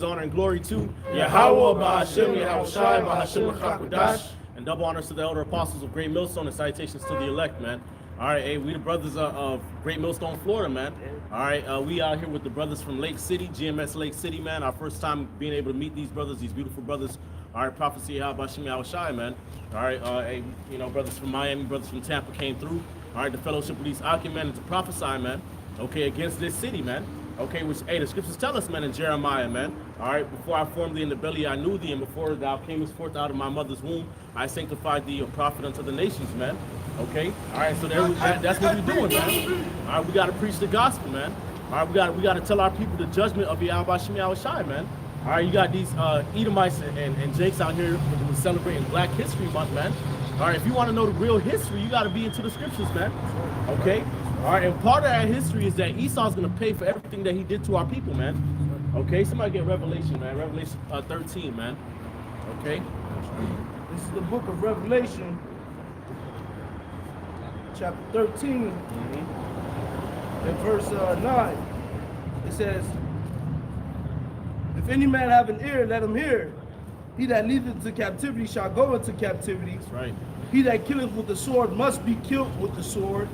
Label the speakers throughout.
Speaker 1: honor and glory to Yahweh, Bahashem, Yahushai, Bahashem, Chakodash, and double honors to the elder apostles of Great Millstone and salutations to the elect, man. All right, hey, we the brothers of Great Millstone, Florida, man. All right, we out here with the brothers from Lake City, GMS Lake City, man. Our first time being able to meet these brothers, these beautiful brothers. All right, prophecy, Bahashem, Yahushai, man. All right, hey, you know, brothers from Miami, brothers from Tampa came through. All right, the fellowship of these Akim, man, and to prophesy, man. Okay, against this city, man. Okay, which, hey, the scriptures tell us, man, in Jeremiah, man. All right, before I formed thee in the belly, I knew thee, and before thou camest forth out of my mother's womb, I sanctified thee a prophet unto the nations, man. Okay, all right, so that's what we're doing, man. All right, we got to preach the gospel, man. All right, we got to tell our people the judgment of Yahweh Shai, man. All right, you got these Edomites and Jakes out here celebrating Black History Month, man. All right, if you want to know the real history, you got to be into the scriptures, man. Okay. All right, and part of that history is that Esau's going to pay for everything that he did to our people, man. Okay, somebody get Revelation, man. Revelation 13, man. Okay.
Speaker 2: This is the book of Revelation, chapter 13, and verse 9. It says, if any man have an ear, let him hear. He that leadeth into captivity shall go into captivity.
Speaker 1: That's right.
Speaker 2: He that killeth with the sword must be killed with the sword.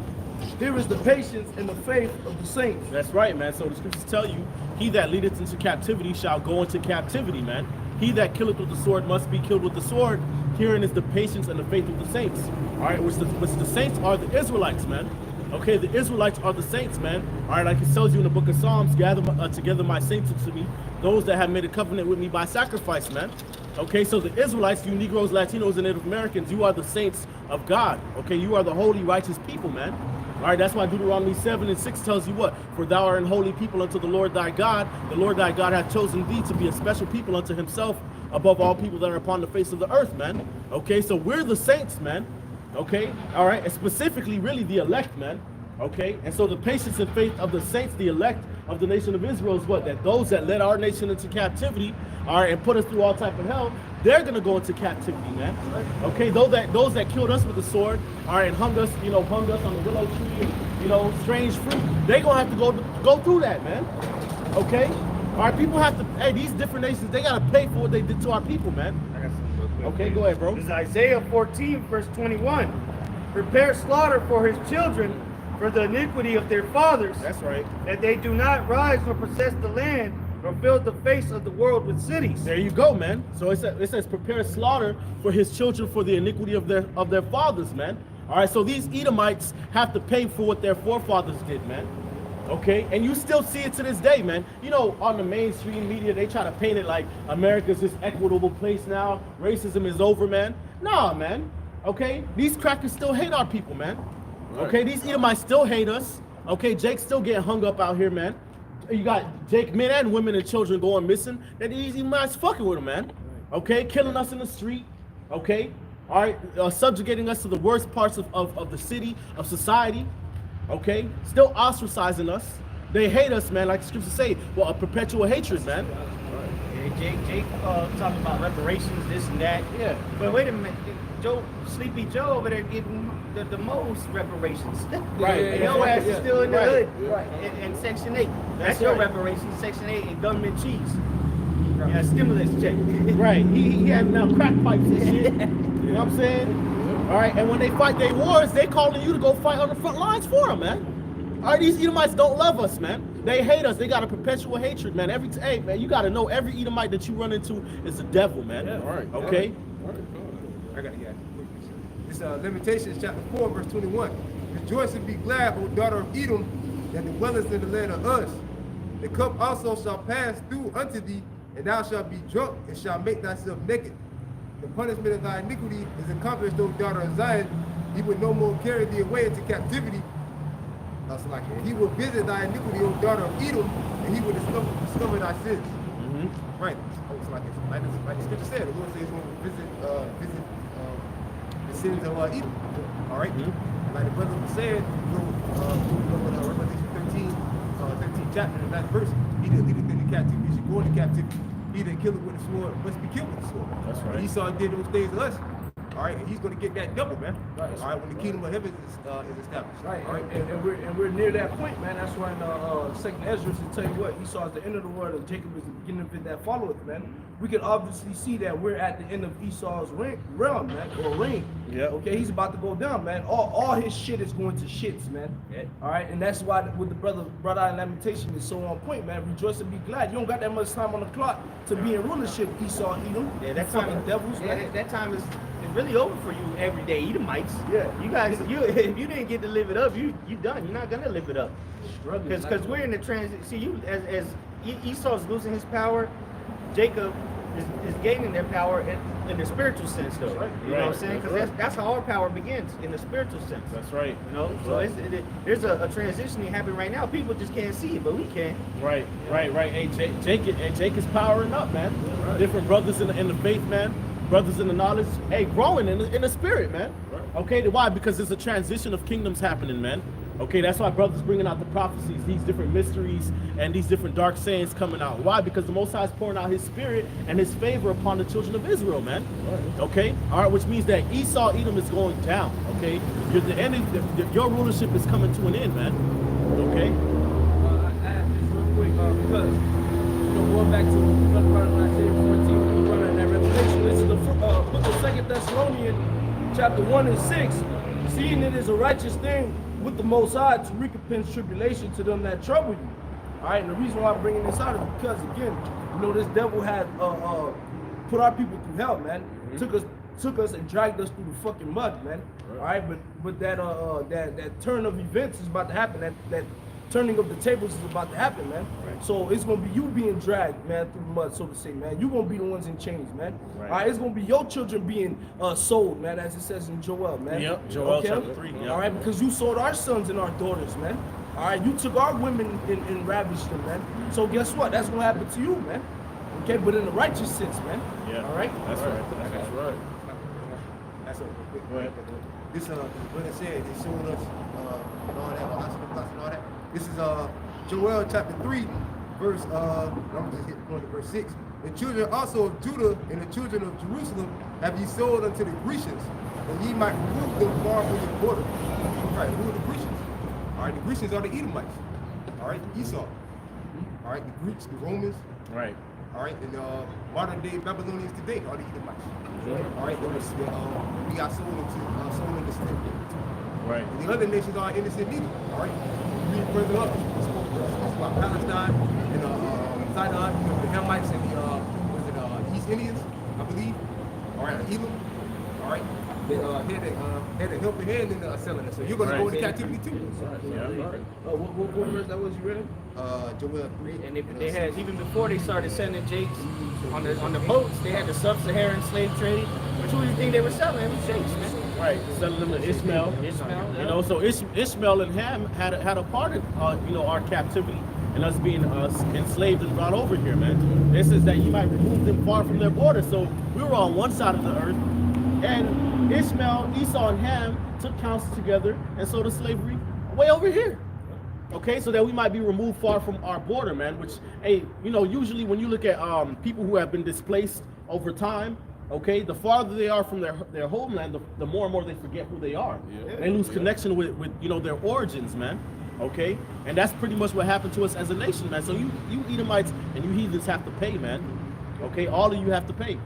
Speaker 2: Here is the patience and the faith of the saints.
Speaker 1: That's right, man. So the scriptures tell you, he that leadeth into captivity shall go into captivity, man. He that killeth with the sword must be killed with the sword. Herein is the patience and the faith of the saints. All right, which the saints are the Israelites, man. Okay, the Israelites are the saints, man. All right, like it tells you in the book of Psalms, gather together my saints unto me, those that have made a covenant with me by sacrifice, man. Okay, so the Israelites, you Negroes, Latinos, and Native Americans, you are the saints of God. Okay, you are the holy, righteous people, man. All right, that's why Deuteronomy 7:6 tells you what? For thou art an holy people unto the Lord thy God. The Lord thy God hath chosen thee to be a special people unto himself above all people that are upon the face of the earth, man. Okay, so we're the saints, man. Okay, all right, and specifically really the elect, man. Okay, and so the patience and faith of the saints, the elect of the nation of Israel is what? That those that led our nation into captivity, all right, and put us through all type of hell, they're gonna go into captivity, man. Okay, those that killed us with the sword, all right, and hung us on the willow tree, and, strange fruit, they gonna have to go through that, man. Okay, all right, people have to. Hey, these different nations, they gotta pay for what they did to our people, man.
Speaker 3: I got something real quick.
Speaker 1: Okay, go ahead, bro.
Speaker 3: This is Isaiah 14, verse 21. Prepare slaughter for his children, for the iniquity of their fathers.
Speaker 1: That's right.
Speaker 3: That they do not rise nor possess the land, nor fill the face of the world with cities.
Speaker 1: There you go, man. So it says prepare slaughter for his children for the iniquity of their fathers, man. All right, so these Edomites have to pay for what their forefathers did, man. Okay, and you still see it to this day, man. On the mainstream media, they try to paint it like America's this equitable place now. Racism is over, man. Nah, man. Okay, these crackers still hate our people, man. Okay, these Edomites still hate us. Okay, Jake's still getting hung up out here, man. You got Jake, men and women and children going missing. And these Edomites fucking with them, man. Okay, killing us in the street. Okay, all right, subjugating us to the worst parts of the city, of society. Okay, still ostracizing us. They hate us, man, like the scriptures say. Well, a perpetual hatred, man.
Speaker 3: Jake talking about reparations, this and that.
Speaker 1: Yeah.
Speaker 3: But wait a minute, Sleepy Joe over there getting the most reparations.
Speaker 1: Right.
Speaker 3: And your ass is still in the hood.
Speaker 1: Right.
Speaker 3: And Section 8. That's
Speaker 1: That's
Speaker 3: your
Speaker 1: right.
Speaker 3: reparations, Section 8 and government cheese. Right. Yeah, stimulus check.
Speaker 1: Right. He had now crack pipes and shit. You know what I'm saying? All right. And when they fight their wars, they calling you to go fight on the front lines for them, man. All right. These Edomites don't love us, man. They hate us. They got a perpetual hatred, man. Hey, man, you got to know every Edomite that you run into is the devil, man.
Speaker 4: Yeah.
Speaker 1: All right. Okay.
Speaker 4: All right. I got it, guys. This Lamentations chapter 4, verse 21. Rejoice and be glad, O daughter of Edom, that dwellest in the land of Uz. The cup also shall pass through unto thee, and thou shalt be drunk, and shalt make thyself naked. The punishment of thy iniquity is accomplished, O daughter of Zion. He will no more carry thee away into captivity. He will visit thy iniquity, O daughter of Edom, and he will discover thy sins. Right. Like the scripture said, the Lord says he's going to visit the sins of Edom. All right. Like the brother was saying, Revelation 13 chapter, the last verse, he that leadeth into captivity should go into captivity. He that killeth with the sword must be killed with the sword.
Speaker 1: That's right.
Speaker 4: And Esau did those things to us. All right, and he's going to get that double, man.
Speaker 2: Right.
Speaker 4: All right, when the kingdom of heaven is established.
Speaker 2: Right,
Speaker 4: All right.
Speaker 2: and we're near that point, man. That's why in Second Ezra to tell you what, Esau is the end of the world, and Jacob is the beginning of it that followeth, man. We can obviously see that we're at the end of Esau's realm, man, or reign.
Speaker 1: Yeah.
Speaker 2: Okay, he's about to go down, man. All his shit is going to shits, man.
Speaker 3: Yeah.
Speaker 2: All right, and that's why with the brother brought out in Lamentation is so on point, man. Rejoice and be glad. You don't got that much time on the clock to be in rulership, Esau, Edom.
Speaker 3: Yeah, that
Speaker 2: fucking
Speaker 3: time,
Speaker 2: devils,
Speaker 3: yeah,
Speaker 2: man.
Speaker 3: that time is really over for you every day, Edomites.
Speaker 2: Yeah.
Speaker 3: You guys, if you didn't get to live it up, you done. You're not gonna live it up.
Speaker 2: Struggling,
Speaker 3: Because we're in the transit. See, you as Esau's losing his power, Jacob is gaining their power in the spiritual sense, though.
Speaker 2: Right.
Speaker 3: You know what I'm saying? Because that's how our power begins, in the spiritual sense.
Speaker 1: That's right.
Speaker 3: You know, so there's a transition happening right now. People just can't see it, but we can.
Speaker 1: Right. Hey, Jake is powering up, man. Different brothers in the faith, man. Brothers in the knowledge. Hey, growing in the spirit, man. Okay, why? Because there's a transition of kingdoms happening, man. Okay, that's why brothers bringing out the prophecies, these different mysteries and these different dark sayings coming out. Why? Because the Most High is pouring out His Spirit and His favor upon the children of Israel, man. Okay, all right, which means that Esau, Edom is going down. Okay, your rulership is coming to an end, man. Okay.
Speaker 2: I add this real quick because going back to another part of Isaiah 14, we run in that revelation. This is the book of 2 Thessalonians, chapter 1 and 6. Seeing it is a righteous thing with the Most High to recompense tribulation to them that trouble you. All right, and the reason why I'm bringing this out is because, again, this devil had put our people through hell, man. Took us and dragged us through the fucking mud, man. All right, but that turn of events is about to happen. That turning of the tables is about to happen, man. Right. So it's gonna be you being dragged, man, through the mud, so to say, man. You're gonna be the ones in chains, man. Right. All right, it's gonna be your children being sold, man, as it says in Joel, man.
Speaker 1: Yep, Joel chapter 3. Yep.
Speaker 2: All right, because you sold our sons and our daughters, man. All right, you took our women and ravished them, man. So guess what? That's gonna happen to you, man. Okay, but in the righteous sense, man.
Speaker 1: Yeah.
Speaker 2: All right.
Speaker 1: That's right. That's right.
Speaker 4: That's a quick.
Speaker 1: Go ahead.
Speaker 4: This what it said, they showed us and all that, and all that. This is Joel chapter 3, verse I'm just going to verse 6. The children also of Judah and the children of Jerusalem have ye sold unto the Grecians, and ye might remove them far from the border. Right, who are the Grecians? All right, the Grecians are the Edomites. All right, Esau. All right, the Greeks, the Romans.
Speaker 1: Right.
Speaker 4: All right, and modern day Babylonians today are the Edomites. All right, we got sold into slavery.
Speaker 1: Right.
Speaker 4: And the other nations are innocent neither. All right. Read further up. It's about Palestine and Sidon, the Hamites and the East Indians, I believe. All right, Elam. All right. They had a helping hand in selling it. So you're going to go into captivity too.
Speaker 2: What verse that was you read?
Speaker 4: Joel 3.
Speaker 3: And they had, even before they started sending jakes on the boats, they had the sub-Saharan slave trade. Which who do you think they were selling? It was jakes, man.
Speaker 1: Right, selling them to Ishmael.
Speaker 3: Yeah.
Speaker 1: You know, so Ishmael and Ham had a part of our captivity and us being enslaved and brought over here, man. This is that you might remove them far from their border. So we were on one side of the earth, and Ishmael, Esau, and Ham took counsel together and sold the slavery way over here. Okay, so that we might be removed far from our border, man. Which, hey, usually when you look at people who have been displaced over time, okay, the farther they are from their homeland, the more and more they forget who they are. Yeah. They lose connection with their origins, man. Okay, and that's pretty much what happened to us as a nation, man. So you Edomites and you heathens have to pay, man. Okay, all of you have to pay.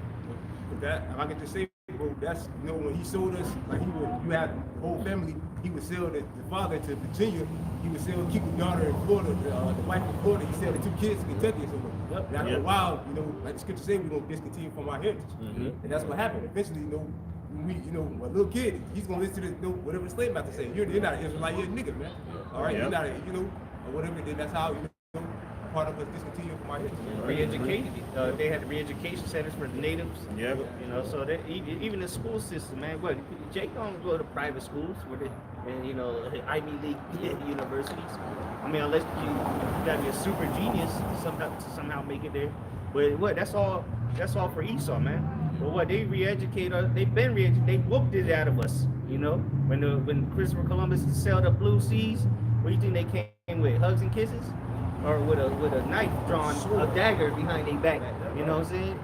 Speaker 4: That I can just say, bro, that's when he sold us, like you had the whole family. He would sell the father to Virginia. He would keep the daughter in Florida, the wife in Florida. He sold the 2 kids in Kentucky. So after a while, like the scripture say, we're gonna discontinue from our heritage, and that's what happened. Eventually, when a little kid, he's gonna listen to whatever the slave master say. You're not an Israelite, you're a nigga, man. All right, you're not a, or whatever. Then that's how part of us discontinue from our heritage.
Speaker 3: Re-educated. They had the re-education centers for the natives.
Speaker 1: Yeah.
Speaker 3: So that even the school system, man. What Jake don't go to private schools and Ivy League universities. I mean, unless you gotta be a super genius to somehow make it there. But that's all for Esau, man. But they re-educate us. They've been re-educated. They whooped it out of us. When Christopher Columbus sailed up blue seas, what do you think they came with? Hugs and kisses? Or with a knife drawn, a dagger behind their back, you know what I'm saying?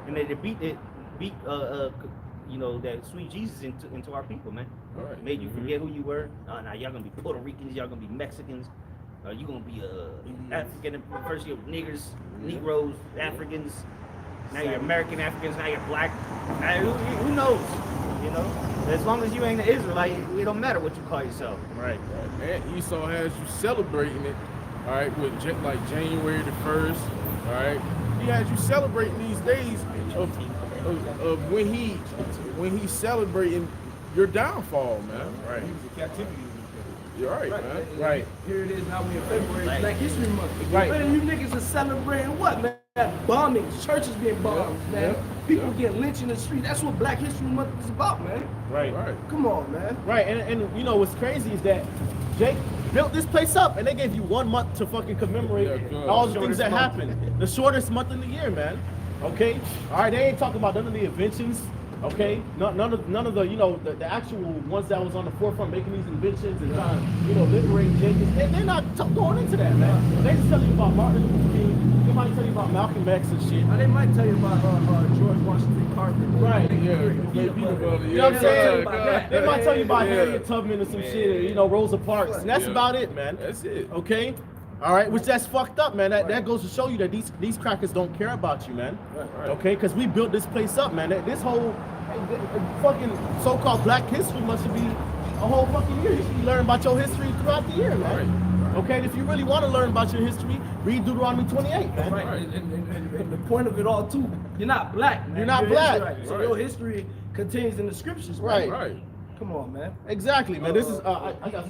Speaker 3: And they beat that sweet Jesus into our people, man.
Speaker 1: Right.
Speaker 3: Made you forget who you were. Now y'all gonna be Puerto Ricans, y'all gonna be Mexicans, you gonna be African. First you're niggers, Negroes, Africans. Now you're American Africans. Now you're black. Now, who knows? As long as you ain't an Israelite, it don't matter what you call yourself.
Speaker 1: Right.
Speaker 5: And Esau has you celebrating it, all right, with like January the 1st, all right. He has you celebrating these days of when he's celebrating your downfall, man.
Speaker 1: Right.
Speaker 4: He was in captivity.
Speaker 5: You're right, man.
Speaker 1: Right.
Speaker 2: Here it is, now we in February, Black History Month.
Speaker 1: Right.
Speaker 2: Man, you niggas are celebrating what, man? Bombings, churches being bombed, man. People getting lynched in the street. That's what Black History Month is about, man.
Speaker 1: Right.
Speaker 5: Right.
Speaker 2: Come on, man.
Speaker 1: Right. And what's crazy is that Jake built this place up, and they gave you 1 month to fucking commemorate all the things that happened. The shortest month in the year, man. Okay. All right. They ain't talking about none of the inventions. Okay. None of the the actual ones that was on the forefront making these inventions and trying to liberate Jake. They're not going into that, man. They just tell you about Martin Luther King. They might tell you about Malcolm X and shit.
Speaker 2: They might tell you about George Washington Carver.
Speaker 1: Right.
Speaker 5: Yeah.
Speaker 1: You know what I'm saying? They might tell you about Harriet Tubman or some shit, or Rosa Parks, and that's about it, man.
Speaker 5: That's it.
Speaker 1: Okay? All right, which that's fucked up, man. That goes to show you that these crackers don't care about you, man.
Speaker 5: Right.
Speaker 1: Okay? Because we built this place up, man. This whole fucking so-called Black History Month should be a whole fucking year. You should be learning about your history throughout the year, man. Okay? And if you really want to learn about your history, read Deuteronomy 28, man.
Speaker 2: Right. And the point of it all, too, you're not black, man.
Speaker 1: You're not black.
Speaker 2: Israelite. So your history contains in the scriptures,
Speaker 1: Right.
Speaker 5: Right.
Speaker 2: Come on, man.
Speaker 1: Exactly, man. This is I got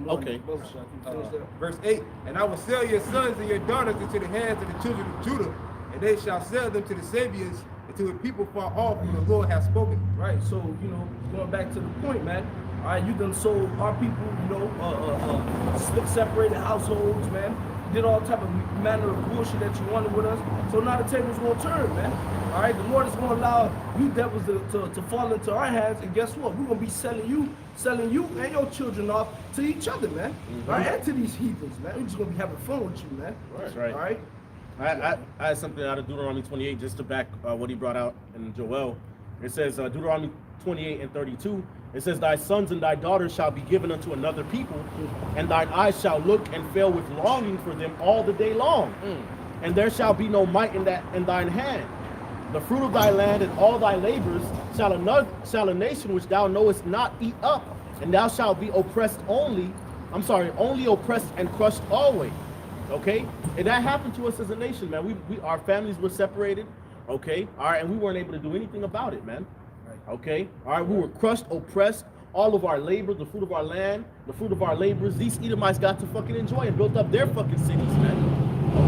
Speaker 1: okay.
Speaker 4: Verse 8, and I will sell your sons and your daughters into the hands of the children of Judah, and they shall sell them to the Sabians and to a people far off, whom the Lord has spoken.
Speaker 2: Right, so, going back to the point, man. All right, you done sold our people, separated households, man. Did all type of manner of bullshit that you wanted with us. So now the table's gonna turn, man. All right, the Lord is gonna allow you devils to fall into our hands, and guess what? We're gonna be selling you and your children off to each other, man. All right, and to these heathens, man. We're just gonna be having fun with you, man.
Speaker 1: That's right.
Speaker 2: All right.
Speaker 1: I had something out of Deuteronomy 28 just to back what he brought out in Joel. It says Deuteronomy 28 and 32. It says, thy sons and thy daughters shall be given unto another people, and thine eyes shall look and fail with longing for them all the day long. And there shall be no might in thine hand. The fruit of thy land and all thy labors shall a nation which thou knowest not eat up, and thou shalt be only oppressed and crushed always. Okay? And that happened to us as a nation, man. Our families were separated. Okay? All right, and we weren't able to do anything about it, man. Okay, all right, we were crushed, oppressed, all of our labor, the fruit of our land, the fruit of our labors, these Edomites got to fucking enjoy and built up their fucking cities, man.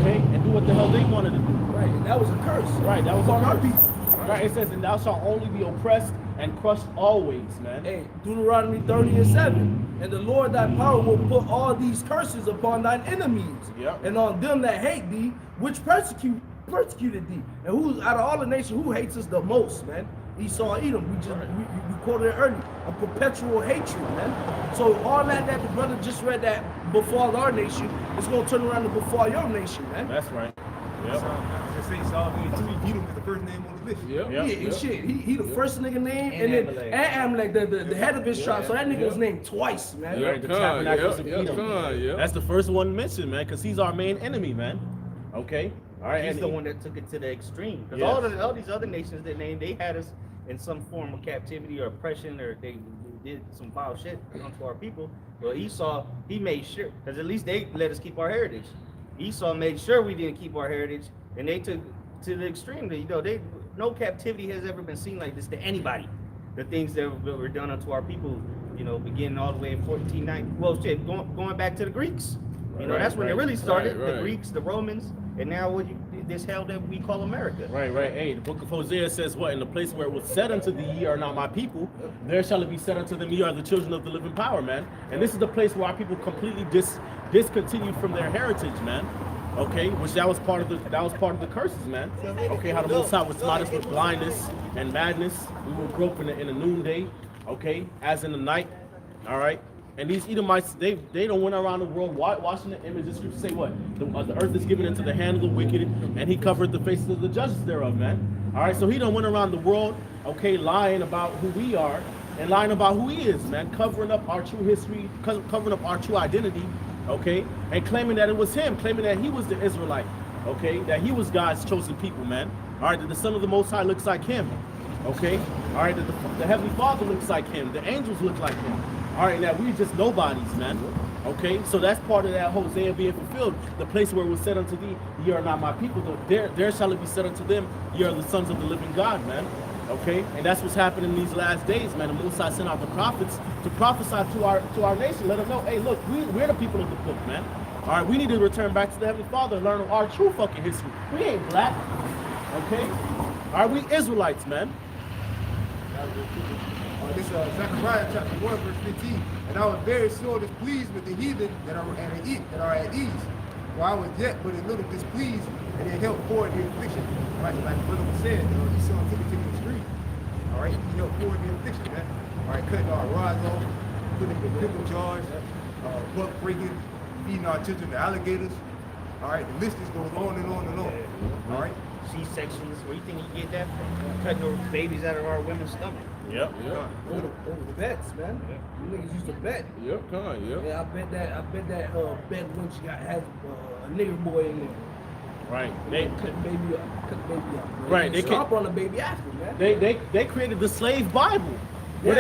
Speaker 1: Okay, and do what the hell they wanted to do.
Speaker 2: Right, and that was a curse.
Speaker 1: Right, that was
Speaker 2: on
Speaker 1: a
Speaker 2: our
Speaker 1: curse.
Speaker 2: people.
Speaker 1: Right, it says, and thou shalt only be oppressed and crushed always, man.
Speaker 2: Hey, Deuteronomy 30 and 7. And the Lord thy power will put all these curses upon thine enemies, and on them that hate thee, which persecuted thee. And who's out of all the nations, who hates us the most, man? Esau and Edom. We quoted it earlier. A perpetual hatred, man. So all that the brother just read that befall our nation, it's gonna turn around to befall your nation, man.
Speaker 1: That's right. Yep.
Speaker 4: Just say Saul, Edom is the first name on the list.
Speaker 2: Yeah, shit. He the first nigga name, and then Amalek, the head of his tribe. So that nigga was named twice, man.
Speaker 1: Right, the tabernacles of Edom. That's the first one mentioned, man, because he's our main enemy, man. Okay. All right,
Speaker 3: he's the one that took it to the extreme. Because all these other nations that named, they had us in some form of captivity or oppression, or they did some foul shit onto our people. Well, Esau, he made sure, because at least they let us keep our heritage. Esau made sure we didn't keep our heritage, and they took to the extreme. No captivity has ever been seen like this to anybody. The things that were done unto our people, beginning all the way in 1490. Well, shit, going back to the Greeks. That's when it really started. The Greeks, the Romans, and now this hell that we call America.
Speaker 1: Right. Hey, the book of Hosea says what? In the place where it was said unto thee, ye are not my people, there shall it be said unto them, ye are the children of the living power, man. And this is the place where our people completely discontinued from their heritage, man. Okay, which that was part of the curses, man. Okay, how the Most High would smite us with blindness and madness. We will grope in the noonday. Okay, as in the night. All right. And these Edomites, they don't went around the world washing the image. The scriptures say what? The earth is given into the hand of the wicked, and he covered the faces of the judges thereof, man. All right, so he done went around the world, okay, lying about who we are and lying about who he is, man, covering up our true history, covering up our true identity, okay, and claiming that it was him, claiming that he was the Israelite, okay, that he was God's chosen people, man. All right, that the Son of the Most High looks like him, okay. All right, that the Heavenly Father looks like him, the angels look like him. All right, that we just nobodies, man. Okay, so that's part of that Hosea being fulfilled. The place where it was said unto thee, ye are not my people, though there shall it be said unto them, ye are the sons of the living God, man. Okay, and that's what's happening in these last days, man. The Most High sent out the prophets to prophesy to our nation, let them know, hey, look, we're the people of the book, man. All right, we need to return back to the Heavenly Father and learn our true fucking history. We ain't black, okay? All right, we Israelites, man.
Speaker 4: This Zechariah chapter 1, verse 15. And I was very sore displeased with the heathen that are at ease. For I was yet but a little displeased, and they helped forward the affliction. Right, like the brother was saying, he saw him took it to the street. All right, he helped forward the affliction, man. All right, cutting our rods off, putting them in criminal charge, buck breaking, feeding our children to alligators. All right, the list just goes on and on and on. All right.
Speaker 3: C-sections, where you think you get that from? Cutting those babies out of our women's stomach.
Speaker 1: Yep.
Speaker 2: Over the bets, man. You niggas used to bet.
Speaker 5: Yep, kind, yep.
Speaker 2: Yeah, I bet that bet once you has a nigger boy in there.
Speaker 1: Right.
Speaker 2: They cut the baby up. Man.
Speaker 1: Right,
Speaker 2: They
Speaker 1: they
Speaker 2: stomp on the baby after, man.
Speaker 1: They created the slave Bible. Where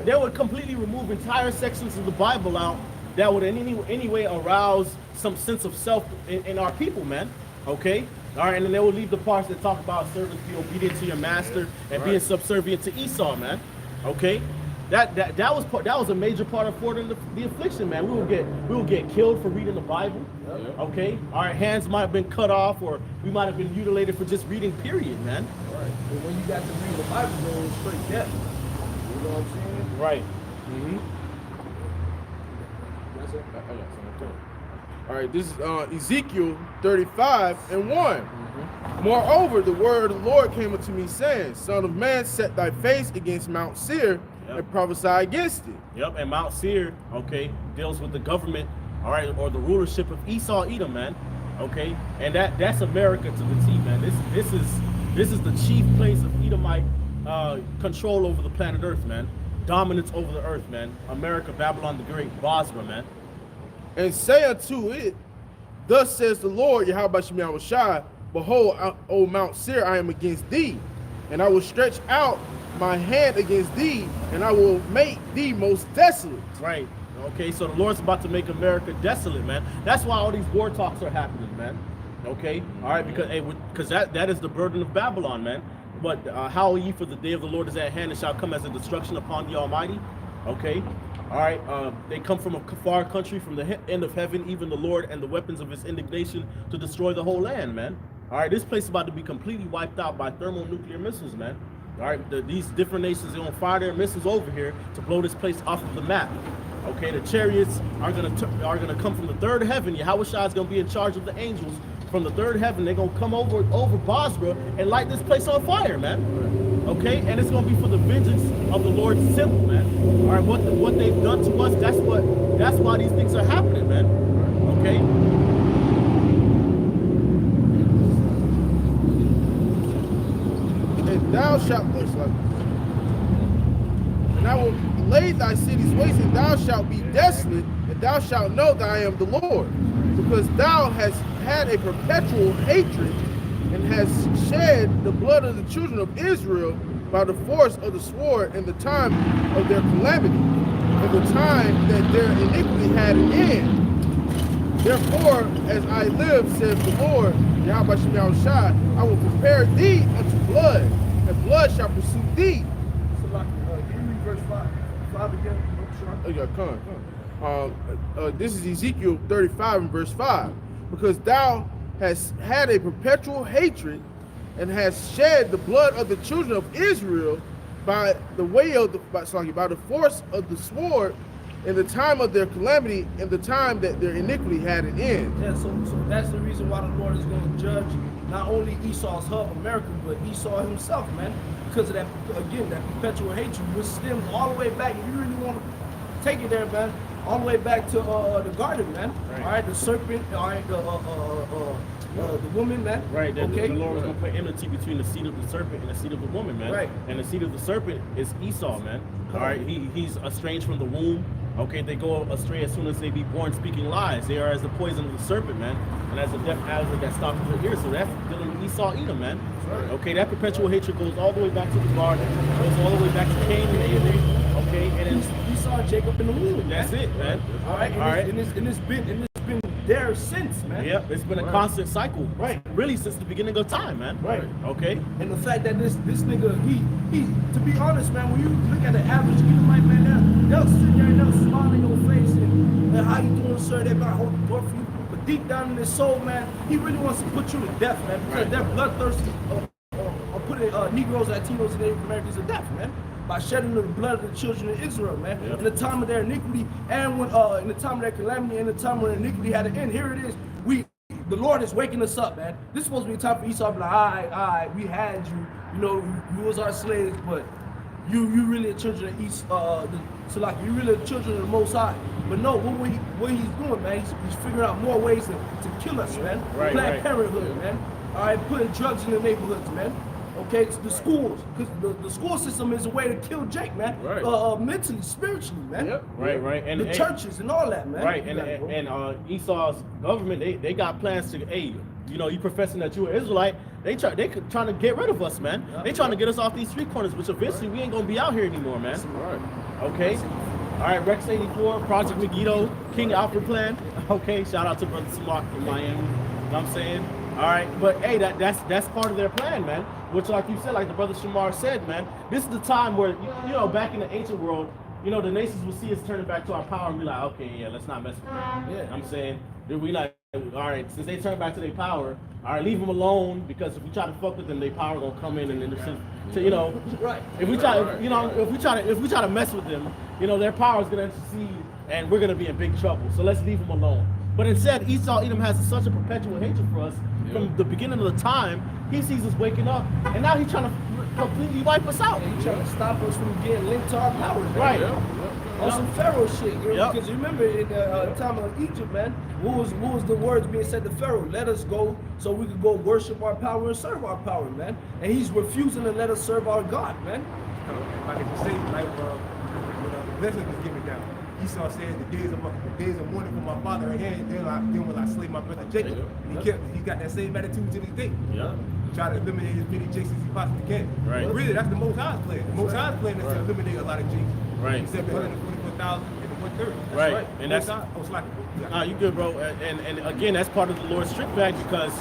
Speaker 1: they would completely remove entire sections of the Bible out that would in any way arouse some sense of self in our people, man. Okay? All right, and then they will leave the parts that talk about servants be obedient to your master and being subservient to Esau, man. Okay, that was a major part of forwarding the affliction, man. We will get killed for reading the Bible. Okay, our hands might have been cut off, or we might have been mutilated for just reading. Period, man.
Speaker 2: Right. But when you got to read the Bible, though, it's straight death. You know what I'm saying?
Speaker 1: Right.
Speaker 2: That's it.
Speaker 5: All right, this is Ezekiel 35 and 1. Moreover, the word of the Lord came unto me, saying, Son of man, set thy face against Mount Seir and prophesy against it.
Speaker 1: Yep, and Mount Seir, okay, deals with the government, all right, or the rulership of Esau, Edom, man. Okay, and that's America to the T, man. This is the chief place of Edomite control over the planet Earth, man. Dominance over the earth, man. America, Babylon the Great, Basra, man.
Speaker 5: And say unto it, Thus says the Lord, Yahweh Shem Yahushai, Behold, O Mount Seir, I am against thee, and I will stretch out my hand against thee, and I will make thee most desolate.
Speaker 1: Right. Okay, so the Lord's about to make America desolate, man. That's why all these war talks are happening, man. Okay, all right, because that is the burden of Babylon, man. But howl ye, for the day of the Lord is at hand, and shall come as a destruction upon the Almighty. Okay. All right, they come from a far country, from the end of heaven, even the Lord, and the weapons of his indignation to destroy the whole land, man. All right, this place is about to be completely wiped out by thermonuclear missiles, man. All right, these different nations, they're gonna fire their missiles over here to blow this place off of the map. Okay, the chariots are gonna come from the third heaven. Yahweh Shai is gonna be in charge of the angels from the third heaven. They're gonna come over Basra and light this place on fire, man. Okay, and it's gonna be for the vengeance of the Lord's symbol, man. All right, what they've done to us, that's why these things are happening, man. Okay.
Speaker 5: And thou shalt and I will lay thy cities waste, and thou shalt be desolate, and thou shalt know that I am the Lord, because thou hast had a perpetual hatred, and hast shed the blood of the children of Israel by the force of the sword in the time of their calamity, in the time that their iniquity had an end. Therefore, as I live, says the Lord, Yahweh Shem Yahushai, I will prepare thee unto blood, and blood shall pursue thee.
Speaker 2: So like, can you read verse 5 again?
Speaker 5: Oh, yeah, come. This is Ezekiel 35 and verse 5. Because thou hast had a perpetual hatred, and has shed the blood of the children of Israel by the way of by the force of the sword in the time of their calamity, in the time that their iniquity had an end.
Speaker 2: Yeah, so that's the reason why the Lord is going to judge not only Esau's hub, America, but Esau himself, man. Because of that, again, that perpetual hatred, which stems all the way back. If you really want to take it there, man, all the way back to the garden, man. Right. All right, the serpent, all right, the woman, man.
Speaker 1: Right, that
Speaker 2: Okay.
Speaker 1: the Lord was going to put enmity between the seed of the serpent and the seed of the woman, man.
Speaker 2: Right.
Speaker 1: And the seed of the serpent is Esau, man. All right, he's estranged from the womb. Okay, they go astray as soon as they be born, speaking lies. They are as the poison of the serpent, man, and as a deaf adder that stops their ears. So that's dealing with Esau, Edom, man.
Speaker 2: Right.
Speaker 1: Okay, that perpetual hatred goes all the way back to the garden, goes all the way back to Cain and Abel. Okay, and
Speaker 2: We saw Jacob in the womb.
Speaker 1: that's it, man.
Speaker 2: All right. And it's been there since, man.
Speaker 1: Yep, it's been a constant cycle,
Speaker 2: Right.
Speaker 1: Really since the beginning of time, man.
Speaker 2: Right.
Speaker 1: Okay.
Speaker 2: And the fact that this nigga, he, to be honest, man, when you look at the average Edomite, man, they'll sit there and they'll smile in your face and how you doing, sir? They might hold the door for you. But deep down in his soul, man, he really wants to put you to death, man, because they're bloodthirsty or putting Negroes, Latinos, and Native Americans to death, man, by shedding the blood of the children of Israel, man.
Speaker 1: Yep.
Speaker 2: In the time of their iniquity and when in the time of their calamity and the time when iniquity had an end, here it is. The Lord is waking us up, man. This is supposed to be a time for Esau to be like, all right, we had you. You know, you was our slaves, but you really the children of Esau, you really the children of the Most High. But no, what he's doing, man, he's figuring out more ways to kill us, man.
Speaker 1: Right,
Speaker 2: Planned
Speaker 1: right.
Speaker 2: Parenthood, man. All right, putting drugs in the neighborhoods, man. Okay, it's the schools, because the school system is a way to kill Jake, man.
Speaker 5: Right.
Speaker 2: Mentally, spiritually, man.
Speaker 5: Yep.
Speaker 1: Right. And
Speaker 2: The churches and all that, man.
Speaker 1: Right, and Esau's government, they got plans to, hey, you know, you professing that you're an Israelite, they trying to get rid of us, man. They trying to get us off these street corners, which eventually we ain't gonna be out here anymore, man.
Speaker 5: Right.
Speaker 1: Okay. All right, Rex 84, Project Megiddo, King Alfred Plan. Okay, shout out to Brother Smart in Miami. You know what I'm saying? All right, but hey, that's part of their plan, man. Which, like you said, like the brother Shamar said, man, this is the time where you know, back in the ancient world, you know, the nations will see us turning back to our power and be like, okay, yeah, let's not mess with them.
Speaker 2: Yeah.
Speaker 1: I'm saying, we like, all right, since they turn back to their power, all right, leave them alone, because if we try to fuck with them, their power gonna come in and to, you know,
Speaker 2: Right.
Speaker 1: if we try, if we try to mess with them, you know, their power is gonna intercede, and we're gonna be in big trouble. So let's leave them alone. But instead, Esau Edom has such a perpetual hatred for us from the beginning of the time. He sees us waking up, and now he's trying to completely wipe us out.
Speaker 2: He's trying to stop us from getting linked to our powers, man.
Speaker 1: Right.
Speaker 2: On some Pharaoh shit, you know,
Speaker 1: Yep.
Speaker 2: because remember in the time of Egypt, man, what was the words being said to Pharaoh? Let us go so we could go worship our power and serve our power, man. And he's refusing to let us serve our God, man.
Speaker 4: If I could just say, like, when the blessing was given down, Esau said, the days of mourning for my father and then will I slay my brother Jacob. And he got that same attitude to this day.
Speaker 1: Yeah.
Speaker 4: Try to eliminate as many Jakes as he possibly can.
Speaker 1: Right.
Speaker 4: But really, that's the Most High's plan. The Most High's plan is to eliminate a lot of Jakes.
Speaker 1: Right.
Speaker 4: Except the 144,000 and the 130. That's
Speaker 1: Right. And
Speaker 4: Most
Speaker 1: that's-
Speaker 4: High- slack.
Speaker 1: Nah, you good, bro. And again, that's part of the Lord's trick bag, because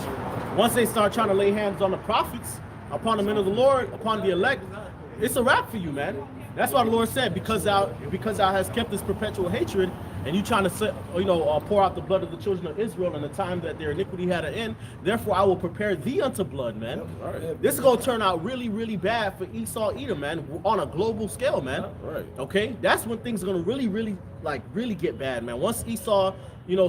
Speaker 1: once they start trying to lay hands on the prophets, upon the men of the Lord, upon the elect, it's a wrap for you, man. That's why the Lord said, because thou hast kept this perpetual hatred, and you trying to pour out the blood of the children of Israel in the time that their iniquity had an end, therefore I will prepare thee unto blood, man.
Speaker 5: Right.
Speaker 1: This is gonna turn out really, really bad for Esau Edom, man, on a global scale, man.
Speaker 5: Right.
Speaker 1: Okay, that's when things are gonna really get bad, man. Once Esau,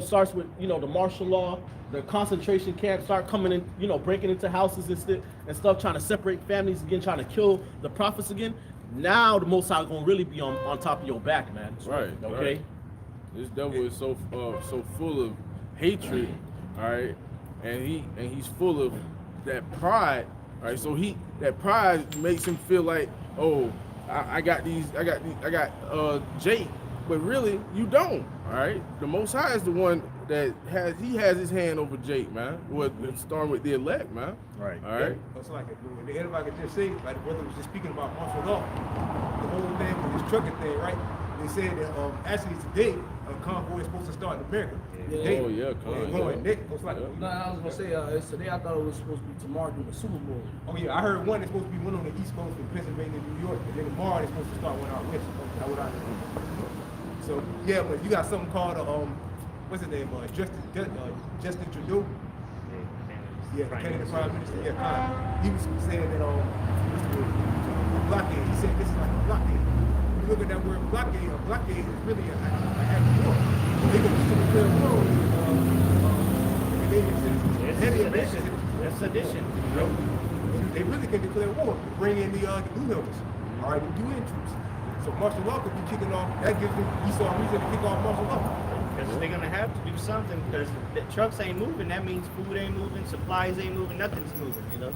Speaker 1: starts with, the martial law, the concentration camps start coming in, breaking into houses and stuff, trying to separate families again, trying to kill the prophets again. Now the Most High is gonna really be on top of your back, man.
Speaker 5: Right.
Speaker 1: Okay.
Speaker 5: Right. This devil is so full of hatred, all right, and he's full of that pride, all right. So that pride makes him feel like, oh, I got Jake, but really you don't, all right. The Most High is the one that has his hand over Jake, man. Starting with the elect, man.
Speaker 1: Right.
Speaker 5: All right.
Speaker 4: It's like if I could just say, like the brother was just speaking about martial law, the whole thing with this trucking thing, right? They said that actually today a convoy is supposed to start in America. Today.
Speaker 5: Oh, yeah,
Speaker 4: They're going. It's like,
Speaker 2: No, I was gonna say today. I thought it was supposed to be tomorrow during the Super Bowl.
Speaker 4: oh yeah, I heard one is supposed to be one on the East Coast in Pennsylvania, New York, and then tomorrow they're supposed to start one out west. That's what I heard. So yeah, but you got something called what's his name? Justin Trudeau. Yeah, Canadian Prime Minister. Yeah, he was saying that blockade. He said this is like a blockade. When you look at that word blockade, a blockade is really an act of war. They can use it to declare war on Canadian citizens.
Speaker 3: It's sedition.
Speaker 4: They really can declare war to bring in the Blue Helmets, all right, the UN troops. So martial law could be kicking off. That gives them Esau a reason to kick off martial law.
Speaker 3: Because they're gonna have to do something. Because the trucks ain't moving. That means food ain't moving, supplies ain't moving, nothing's moving. You know.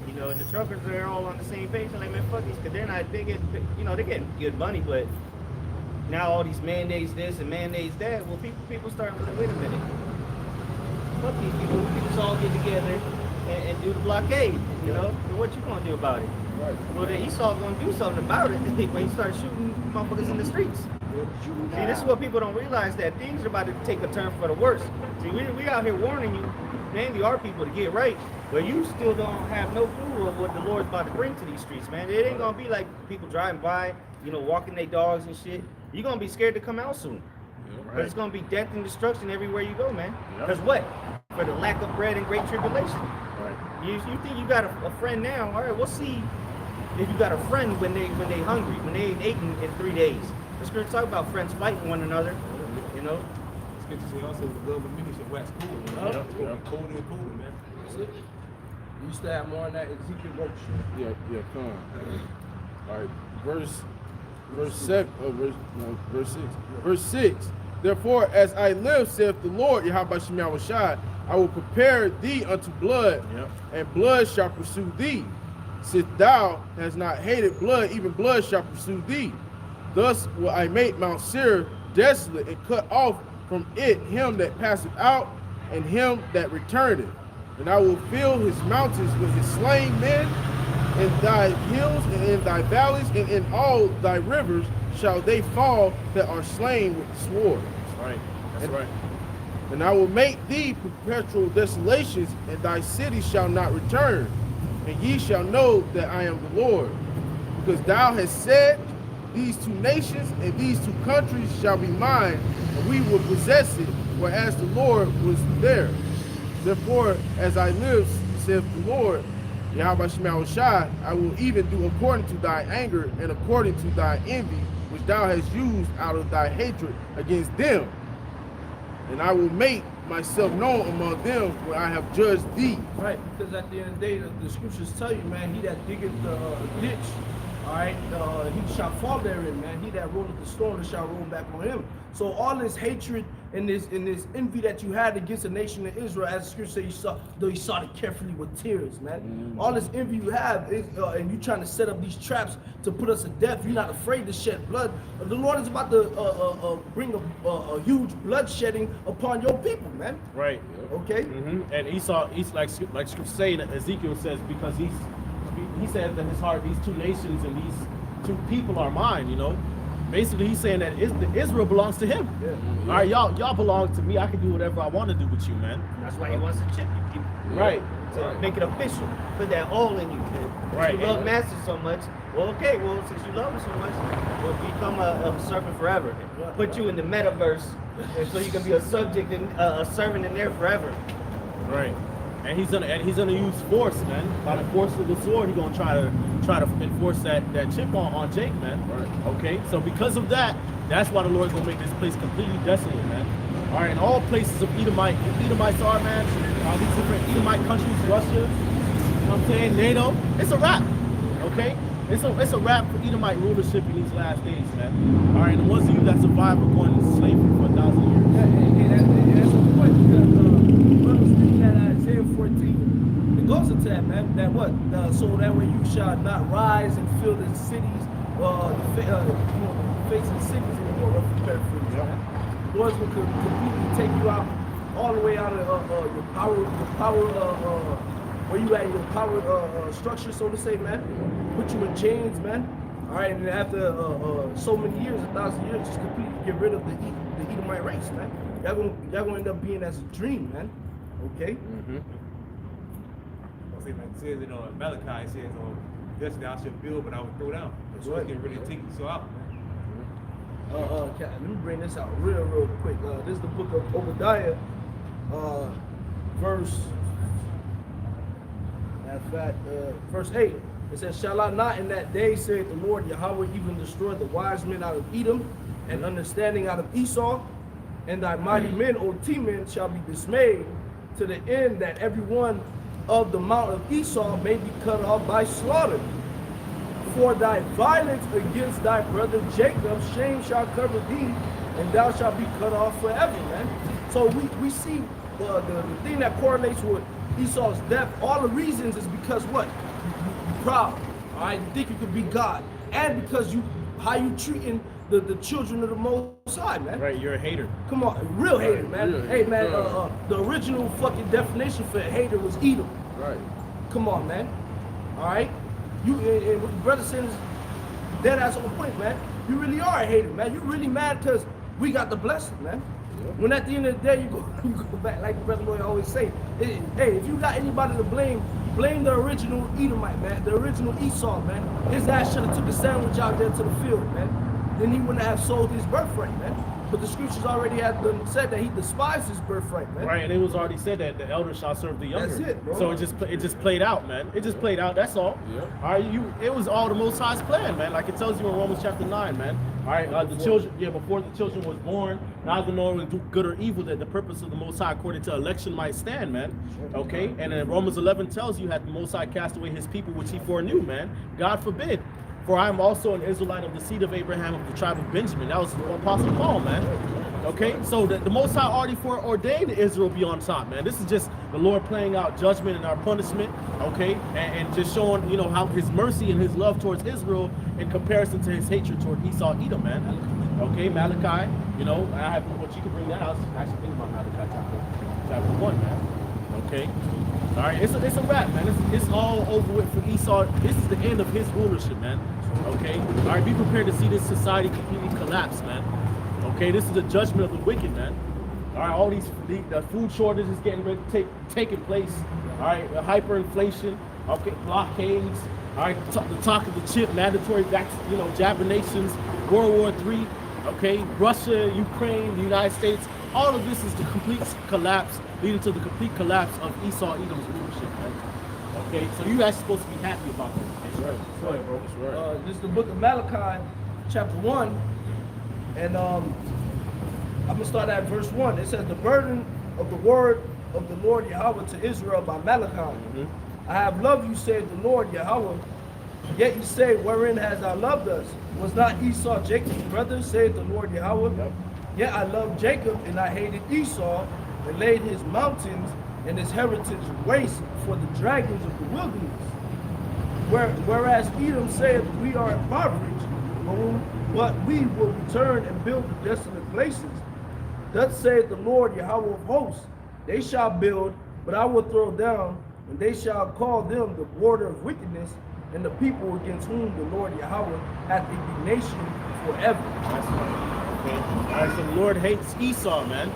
Speaker 3: You know, and the truckers are all on the same page. They're like, man, fuck these, because they're not. They get, you know, they're getting good money, but now all these mandates this and mandates that. Well, people start to wait a minute. Fuck these people. We can just all get together and do the blockade. You know, and what you gonna do about it?
Speaker 5: Right.
Speaker 3: Well, then Esau gonna do something about it when he starts shooting motherfuckers in the streets. See, this is what people don't realize, that things are about to take a turn for the worse. See, we out here warning you, mainly our people, to get right, but you still don't have no clue of what the Lord's about to bring to these streets, man. It ain't gonna be like people driving by, you know, walking their dogs and shit. You're gonna be scared to come out soon. But it's gonna be death and destruction everywhere you go, man. Because what? For the lack of bread and great tribulation.
Speaker 5: Right.
Speaker 3: You think you got a friend now? All right, we'll see if you got a friend when they hungry, when they ain't eaten in 3 days. The scripture talk about friends fighting one another. You know.
Speaker 4: It's good to see also the love of many shall wax cold. Man.
Speaker 3: Yeah.
Speaker 4: It's gonna be colder and colder, man.
Speaker 2: That's it. You used to have more on that Ezekiel work.
Speaker 5: Yeah, come on. All right, verse 6. Verse 6. Therefore, as I live, saith the Lord, Yahweh Shemel Shai, I will prepare thee unto blood, and blood shall pursue thee. Since thou hast not hated blood, even blood shall pursue thee. Thus will I make Mount Seir desolate, and cut off from it him that passeth out, and him that returneth. And I will fill his mountains with his slain men, in thy hills and in thy valleys, and in all thy rivers shall they fall that are slain with the sword.
Speaker 1: Right. That's right.
Speaker 5: And I will make thee perpetual desolations, and thy city shall not return. And ye shall know that I am the Lord. Because thou hast said, these two nations and these two countries shall be mine, and we will possess it, whereas the Lord was there. Therefore, as I live, saith the Lord, Yahweh Shemel Shai, I will even do according to thy anger and according to thy envy, which thou hast used out of thy hatred against them. And I will make myself known among them when I have judged thee.
Speaker 2: Right, because at the end of the day, the scriptures tell you, man, he that diggeth the ditch, all right, he shall fall therein, man. He that rolleth the stone shall roll back on him. So all this hatred and this envy that you had against the nation of Israel, as the scripture says, you sought it carefully with tears, man. All this envy you have, is, and you trying to set up these traps to put us to death. You're not afraid to shed blood. The Lord is about to bring a huge bloodshedding upon your people, man.
Speaker 1: Right.
Speaker 2: Okay.
Speaker 1: And Esau, like scripture saying, Ezekiel says, because he said that his heart, these two nations and these two people are mine, you know. Basically, he's saying that Israel belongs to him. All right, y'all belong to me. I can do whatever I want to do with you, man.
Speaker 3: That's why he wants to chip you.
Speaker 1: Right.
Speaker 3: To make it official. Put that all in you, man.
Speaker 1: Right.
Speaker 3: You love master so much. Well, okay. Well, since you love him so much, we'll become a servant forever. Put you in the metaverse, and so you can be a subject and a servant in there forever.
Speaker 1: Right. And he's gonna use force, man. By the force of the sword, he's gonna try to enforce that chip on Jake, man.
Speaker 5: Right.
Speaker 1: Okay. So because of that, that's why the Lord's gonna make this place completely desolate, man. All right. In all places of Edomites are, man. All these different Edomite countries, Russia. You know what I'm saying? NATO. It's a wrap. Okay. It's a wrap for Edomite rulership in these last days, man. All right. And the ones of you that survive are going into slavery for 1,000 years.
Speaker 2: Yeah, and that's the point, because brothers reading that Isaiah 14, it goes into that, man. That what? So that way you shall not rise and fill the cities, facing cities anymore. Rough paraphrase, man. The Lord's going to completely take you out, all the way out of your power, where you at, your power structure, so to say, man. Put you in chains, man. All right, and after so many years, 1,000 years, just completely get rid of the Edomite race, man. Y'all gonna end up being as a dream, man. Okay.
Speaker 4: I say, like it says in Malachi, it says, "Thus thou shalt build, but I will throw down." So it can really take you so out, man.
Speaker 2: Let me bring this out real quick. This is the book of Obadiah, verse 8. It says, "Shall I not in that day, saith the Lord Yahweh, even destroy the wise men out of Edom, and understanding out of Esau, and thy mighty men, O Teman, shall be dismayed, to the end that every one of the mount of Esau may be cut off by slaughter. For thy violence against thy brother Jacob, shame shall cover thee, and thou shalt be cut off forever, man. So we see the thing that correlates with Esau's death. All the reasons is because what? You proud, all right? You think you could be God, and because how you treating the children of the Most High, man.
Speaker 1: Right, you're a hater.
Speaker 2: Come on, real hater, man.
Speaker 5: Real
Speaker 2: Hey, man,
Speaker 5: hater.
Speaker 2: the original fucking definition for a hater was Edom.
Speaker 5: Right.
Speaker 2: Come on, man. All right, you and what the brother said is dead ass on point, man. You really are a hater, man. You really mad because we got the blessing, man. When at the end of the day you go back, like the brother Lloyd always say, hey, if you got anybody to blame the original Edomite, man, the original Esau, man. His ass should have took a sandwich out there to the field, man. Then he wouldn't have sold his birthright, man. But the scriptures already had said that he despised his birthright, man.
Speaker 1: Right, and it was already said that the elder shall serve the younger.
Speaker 2: That's it, bro.
Speaker 1: So it just played out, man. It just played out. That's all.
Speaker 5: Yeah.
Speaker 1: All right, it was all the Most High's plan, man. Like it tells you in Romans chapter 9, man. All right, the children, before the children was born, neither knowing do good or evil, that the purpose of the Most High according to election might stand, man. Okay, and then Romans 11 tells you that the Most High cast away His people which He foreknew, man. God forbid. For I am also an Israelite of the seed of Abraham of the tribe of Benjamin. That was Apostle Paul, man. Okay, so the Most High already foreordained Israel be on top, man. This is just the Lord playing out judgment and our punishment, okay, and just showing, how His mercy and His love towards Israel in comparison to His hatred toward Esau, Edom, man. Okay, Malachi, I have what you can bring that out. Actually, think about Malachi chapter 1, man. Okay, all right, it's a wrap, man. It's all over with for Esau. This is the end of his rulership, man. Okay, all right, be prepared to see this society completely collapse, man. Okay, this is the judgment of the wicked, man. All right, all the food shortages getting ready to taking place. All right, hyperinflation. Okay, blockades. All right, the talk of the chip, mandatory jabber nations, World War III. Okay, Russia, Ukraine, the United States. All of this is the complete collapse, leading to the complete collapse of Esau, Edom's rulership, man. Okay, so you guys are supposed to be happy about this.
Speaker 5: That's right.
Speaker 1: Go ahead, bro.
Speaker 5: That's right.
Speaker 2: This is the book of Malachi, chapter 1, and I'm gonna start at verse 1. It says, the burden of the word of the Lord Yahweh to Israel by Malachi. I have loved you, said the Lord Yahweh. Yet you say, wherein has thou loved us? Was not Esau Jacob's brother, said the Lord Yahweh?
Speaker 1: Yep.
Speaker 2: Yet I loved Jacob, and I hated Esau, and laid his mountains and his heritage waste for the dragons of the wilderness. Whereas Edom said, we are impoverished, but we will return and build the desolate places. Thus saith the Lord Yahweh of hosts, they shall build, but I will throw down, and they shall call them the border of wickedness, and the people against whom the Lord Yahweh hath indignation forever.
Speaker 1: That's right. Okay. All right, so the Lord hates Esau, man.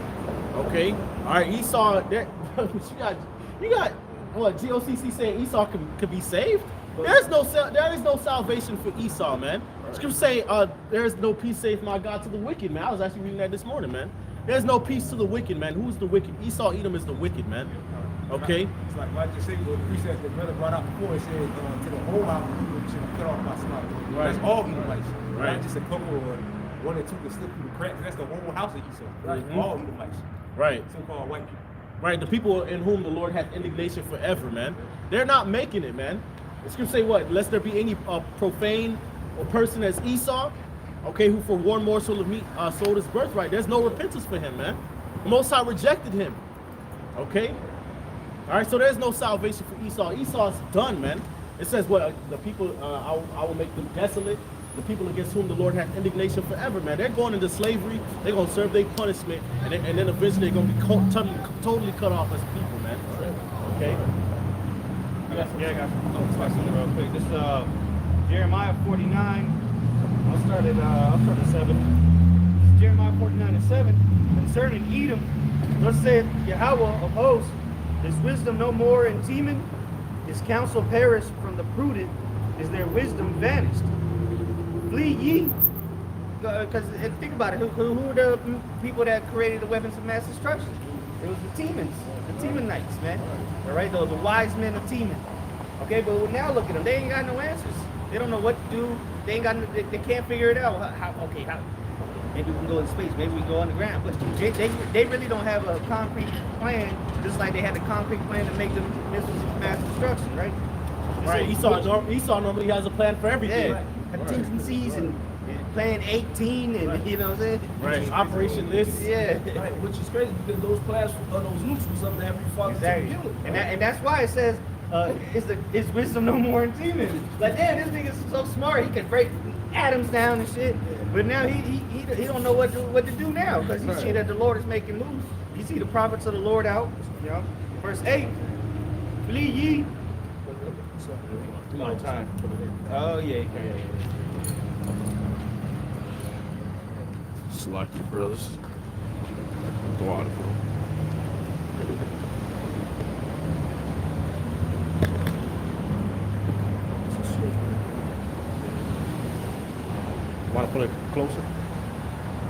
Speaker 1: Okay. All right, Esau. You got what? GOCC saying Esau could be saved. There is no salvation for Esau, man. Scripture say there is no peace, saith my God, to the wicked, man. I was actually reading that this morning, man. There's no peace to the wicked, man. Who's the wicked? Esau, Edom is the wicked, man. Okay.
Speaker 4: It's like I just say what the precept that brother brought out before. It said to the whole house you should be cut off by slaughter.
Speaker 1: Right.
Speaker 4: That's all Edomites.
Speaker 1: Right.
Speaker 4: Not just a couple or one or two that slip through the cracks. That's the whole house of Esau. Right.
Speaker 1: Mhm.
Speaker 4: All Edomites.
Speaker 1: Right.
Speaker 4: So-called white people.
Speaker 1: Right, the people in whom the Lord hath indignation forever, man. They're not making it, man. The scripture say what? Lest there be any profane person as Esau, okay, who for one morsel of meat sold his birthright. There's no repentance for him, man. The Most High rejected him. Okay? All right, so there's no salvation for Esau. Esau's done, man. It says what? The people, I will make them desolate. The people against whom the Lord hath indignation forever, man. They're going into slavery. They're going to serve their punishment. And then eventually they're going to be totally cut off as people, man. Okay?
Speaker 3: I got some questions real quick. This Jeremiah 49. I'll start at 7. Jeremiah 49:7. Concerning Edom, thus saith Yahweh of hosts, is wisdom no more in Teman? Is counsel perished from the prudent? Is their wisdom vanished? Flee ye. Because think about it, who were the people that created the weapons of mass destruction? It was the Temanites, man. All right, those the wise men of Teman. Okay, but now look at them. They ain't got no answers. They don't know what to do. They ain't got. They can't figure it out. How? Maybe we can go in space. Maybe we can go underground. But they really don't have a concrete plan. Just like they had a concrete plan to make the missiles of mass destruction, right? Right.
Speaker 1: Esau normally has a plan for everything.
Speaker 3: Yeah, contingencies and plan 18 and you know what I'm saying?
Speaker 1: Right. Operation this.
Speaker 3: Yeah.
Speaker 2: Right, which is crazy because those plans of those nukes was up to Heavenly Father
Speaker 3: Exactly.
Speaker 2: to begin with.
Speaker 3: And that's why it says, is wisdom no more in demons? Like, damn, this nigga's so smart, he can break atoms down and shit. But now he don't know what to do now because he see that the Lord is making moves. You see the prophets of the Lord out, you know. Verse 8, flee ye.
Speaker 1: Long time.
Speaker 3: Oh yeah.
Speaker 5: Slack your brothers. Go on, bro.
Speaker 1: Want to pull it closer?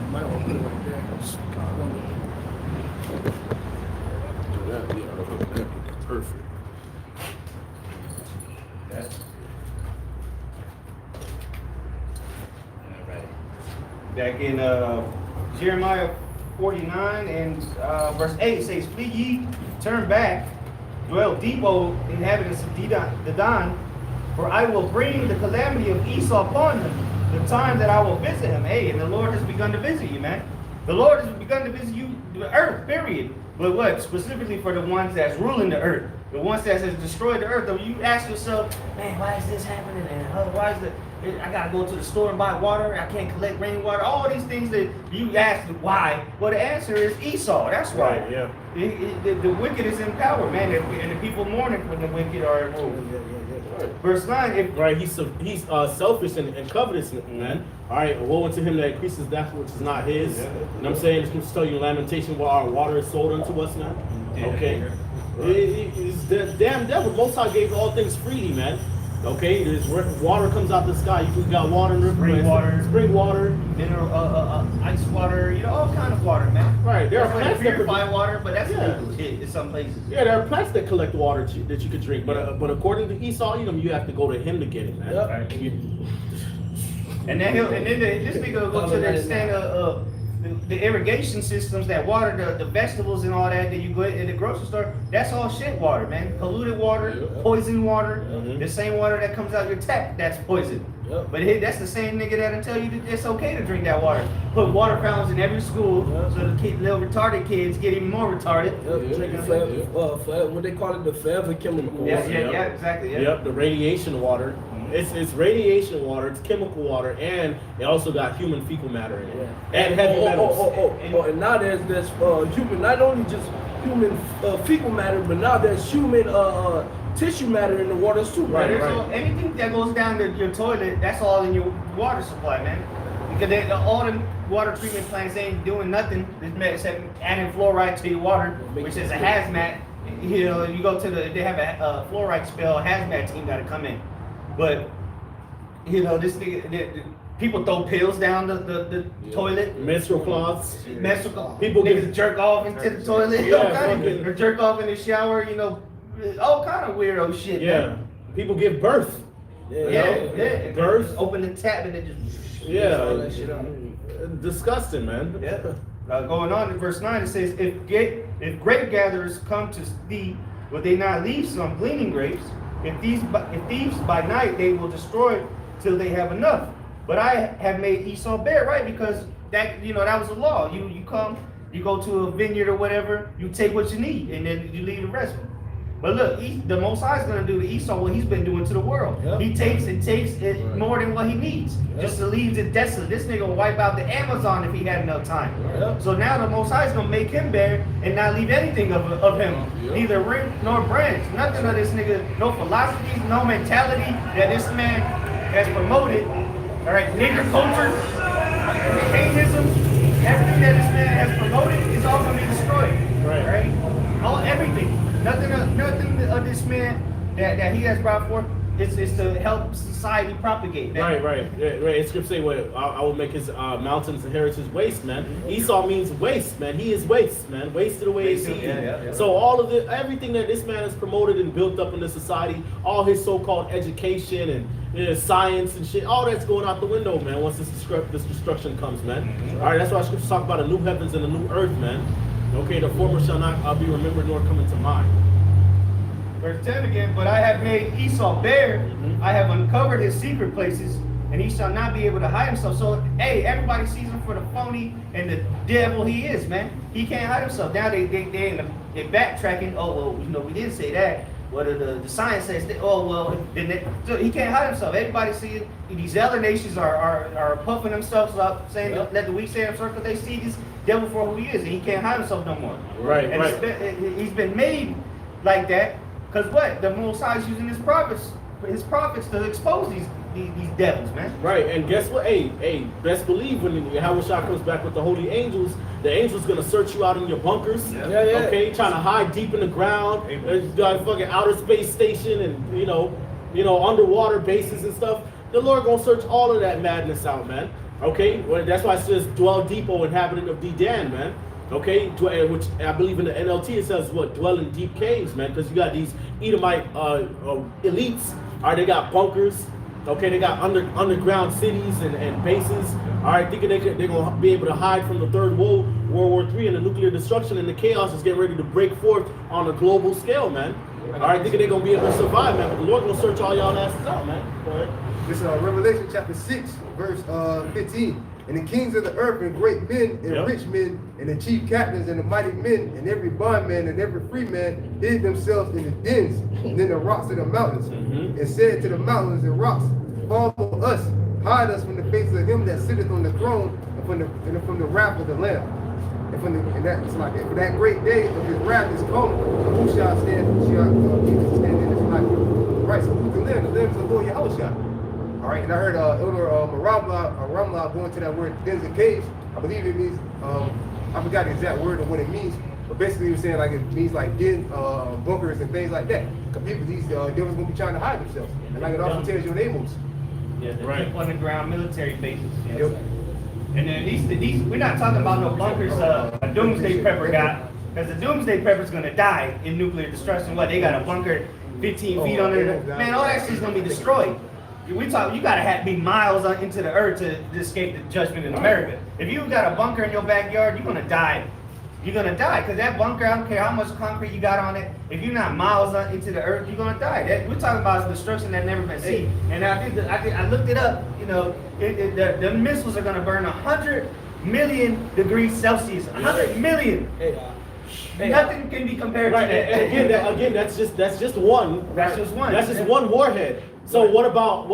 Speaker 2: You might want to put it right there.
Speaker 5: Do that, yeah, that'd be perfect.
Speaker 3: Back in Jeremiah 49 and verse 8 says, flee ye, turn back, dwell deep, O inhabitants of Dedan, for I will bring the calamity of Esau upon them, the time that I will visit him. Hey, and the Lord has begun to visit you, man. The Lord has begun to visit you, the earth, period. But what? Specifically for the ones that's ruling the earth. The ones that has destroyed the earth. Though you ask yourself, man, why is this happening? And why is I gotta go to the store and buy water. I can't collect rainwater. All these things that you ask why. Well, the answer is Esau. That's why.
Speaker 1: Right, yeah.
Speaker 3: The wicked is in power, man, and the people mourning when the wicked are removed. Verse 9.
Speaker 1: Right, he's selfish and covetous, man. All right, woe unto him that increases that which is not his. You know what I'm saying? It's going to tell you in Lamentation where our water is sold unto us, man. Okay. It's the damn devil. Most High gave all things freely, man. Okay, there's water comes out the sky. You got water in the river, spring water,
Speaker 3: mineral, ice water, you know, all kind of water, man.
Speaker 1: Right, there are plants that
Speaker 3: purify water, but that's
Speaker 1: Yeah.
Speaker 3: legit in some places.
Speaker 1: Yeah, there are plants that collect water that you could drink, but according to Esau, you have to go to him to get it, man.
Speaker 2: Yep.
Speaker 1: Right?
Speaker 3: And then this nigga will go to the extent of the irrigation systems that water the vegetables and all that you go in the grocery store. That's all shit water, man. Polluted water, poison water. The same water that comes out your tap, that's poison.
Speaker 2: Yep.
Speaker 3: But that's the same nigga that'll tell you that it's okay to drink that water. Put water fountains in every school so the little retarded kids get even more retarded.
Speaker 2: Drinking forever, what they call it, the forever chemical.
Speaker 3: Yeah, exactly. Yeah.
Speaker 1: Yep, the radiation water. It's radiation water, it's chemical water, and it also got human fecal matter in it. And heavy metals.
Speaker 2: And now there's human, not only just human fecal matter, but now there's human tissue matter in the waters too.
Speaker 3: Right. So anything that goes down to your toilet, that's all in your water supply, man. Because all the water treatment plants ain't doing nothing except adding fluoride to your water, which is a hazmat. You know, you go to they have a fluoride spill, hazmat team got to come in. But this nigga, people throw pills down the toilet.
Speaker 1: Menstrual cloths.
Speaker 3: People niggas jerk off into the toilet. Or jerk off in the shower. All kind of weirdo shit.
Speaker 1: Yeah.
Speaker 3: Man.
Speaker 1: People give birth.
Speaker 3: Yeah.
Speaker 1: Birth.
Speaker 3: Open the tap and it just
Speaker 1: all
Speaker 3: that shit out.
Speaker 1: Disgusting, man.
Speaker 3: Yeah. Going on in verse 9, it says, if grape gatherers come to thee, will they not leave some gleaning grapes? If thieves by night, they will destroy till they have enough. But I have made Esau bear, right? Because that was the law. You come, you go to a vineyard or whatever, you take what you need, and then you leave the rest. But look, the Most High is going to do to Esau what he's been doing to the world. Yep. He takes it more than what he needs, just to leave it desolate. This nigga will wipe out the Amazon if he had enough time. Yep. So now the Most High is going to make him bare and not leave anything of him, neither ring nor branch. Nothing of this nigga, no philosophy, no mentality that this man has promoted. All right, nigger culture, Cainism, everything that this man has promoted is all going to be destroyed. Right? Everything. Nothing of this man that he has brought forth is to help society propagate. Man.
Speaker 1: Right. It's scripture say, I will make his mountains and heritage waste, man. Esau means waste, man. He is waste, man. Wasted away is he.
Speaker 3: Yeah.
Speaker 1: So all of everything that this man has promoted and built up in the society, all his so-called education and science and shit, all that's going out the window, man. Once this destruction comes, man. All right, that's why scripture talk about a new heavens and a new earth, man. Okay, the former shall not be remembered nor come into mind.
Speaker 3: Verse 10 again, but I have made Esau bare, I have uncovered his secret places, and he shall not be able to hide himself. So, hey, everybody sees him for the phony and the devil he is, man. He can't hide himself. Now they backtracking. Oh, well, we didn't say that. Well, the science says that, so he can't hide himself. Everybody see it. These other nations are puffing themselves up, saying, let the weak say himself, because they see this devil for who he is, and he can't hide himself no more.
Speaker 1: Right,
Speaker 3: and
Speaker 1: right.
Speaker 3: He's been made like that, because what? The Most High is using his prophets to expose these devils, man.
Speaker 1: Right, and guess what? Hey, best believe when Yahweh Shah comes back with the holy angels, the angels gonna search you out in your bunkers.
Speaker 2: Yeah.
Speaker 1: Okay, trying to hide deep in the ground. There's got a fucking outer space station and you know underwater bases and stuff. The Lord gonna search all of that madness out, man. Okay, well, that's why it says dwell deep, O inhabitant of Dedan, man. Okay, which I believe in the NLT it says what, dwell in deep caves, man, because you got these Edomite elites. All right, they got bunkers. Okay, they got underground cities and bases. All right, thinking they're gonna be able to hide from the third World War III and the nuclear destruction, and the chaos is getting ready to break forth on a global scale, man. All right, thinking they're gonna be able to survive, man. But the Lord gonna search all y'all asses out, man. All right.
Speaker 4: This Revelation chapter 6, verse 15. And the kings of the earth and great men and rich men and the chief captains and the mighty men and every bondman and every free man hid themselves in the dens and in the rocks of the mountains and said to the mountains and rocks, fall on us, hide us from the face of him that sitteth on the throne and from the wrath of the Lamb. And that great day of his wrath is come, who shall stand? Who shall stand in his light? Right, so who can live? The Lamb is the Lord Yahushua. All right, and I heard Elder Ramla going to that word dens and caves. I believe it means, I forgot the exact word of what it means, but basically he was saying like it means like den, bunkers and things like that. Because people, these devils gonna be trying to hide themselves. And like it also tells you their moves.
Speaker 3: Yeah, the
Speaker 1: Right.
Speaker 3: deep underground military bases. Yes.
Speaker 4: Yep.
Speaker 3: And then these, we're not talking about no bunkers a doomsday prepper got, because the doomsday prepper's gonna die in nuclear destruction. What, they got a bunker 15 feet under the, man, all that shit's gonna be destroyed. You gotta be miles into the earth to escape the judgment in America. If you got a bunker in your backyard, you're gonna die. You're gonna die, because that bunker, I don't care how much concrete you got on it, if you're not miles into the earth, you're gonna die. We're talking about destruction that never been seen. And I looked it up, the missiles are gonna burn 100 million degrees Celsius. 100 million. Nothing can be compared to
Speaker 1: Right,
Speaker 3: that.
Speaker 1: and again, that's just one.
Speaker 3: That's just one.
Speaker 1: That's just one warhead. So what about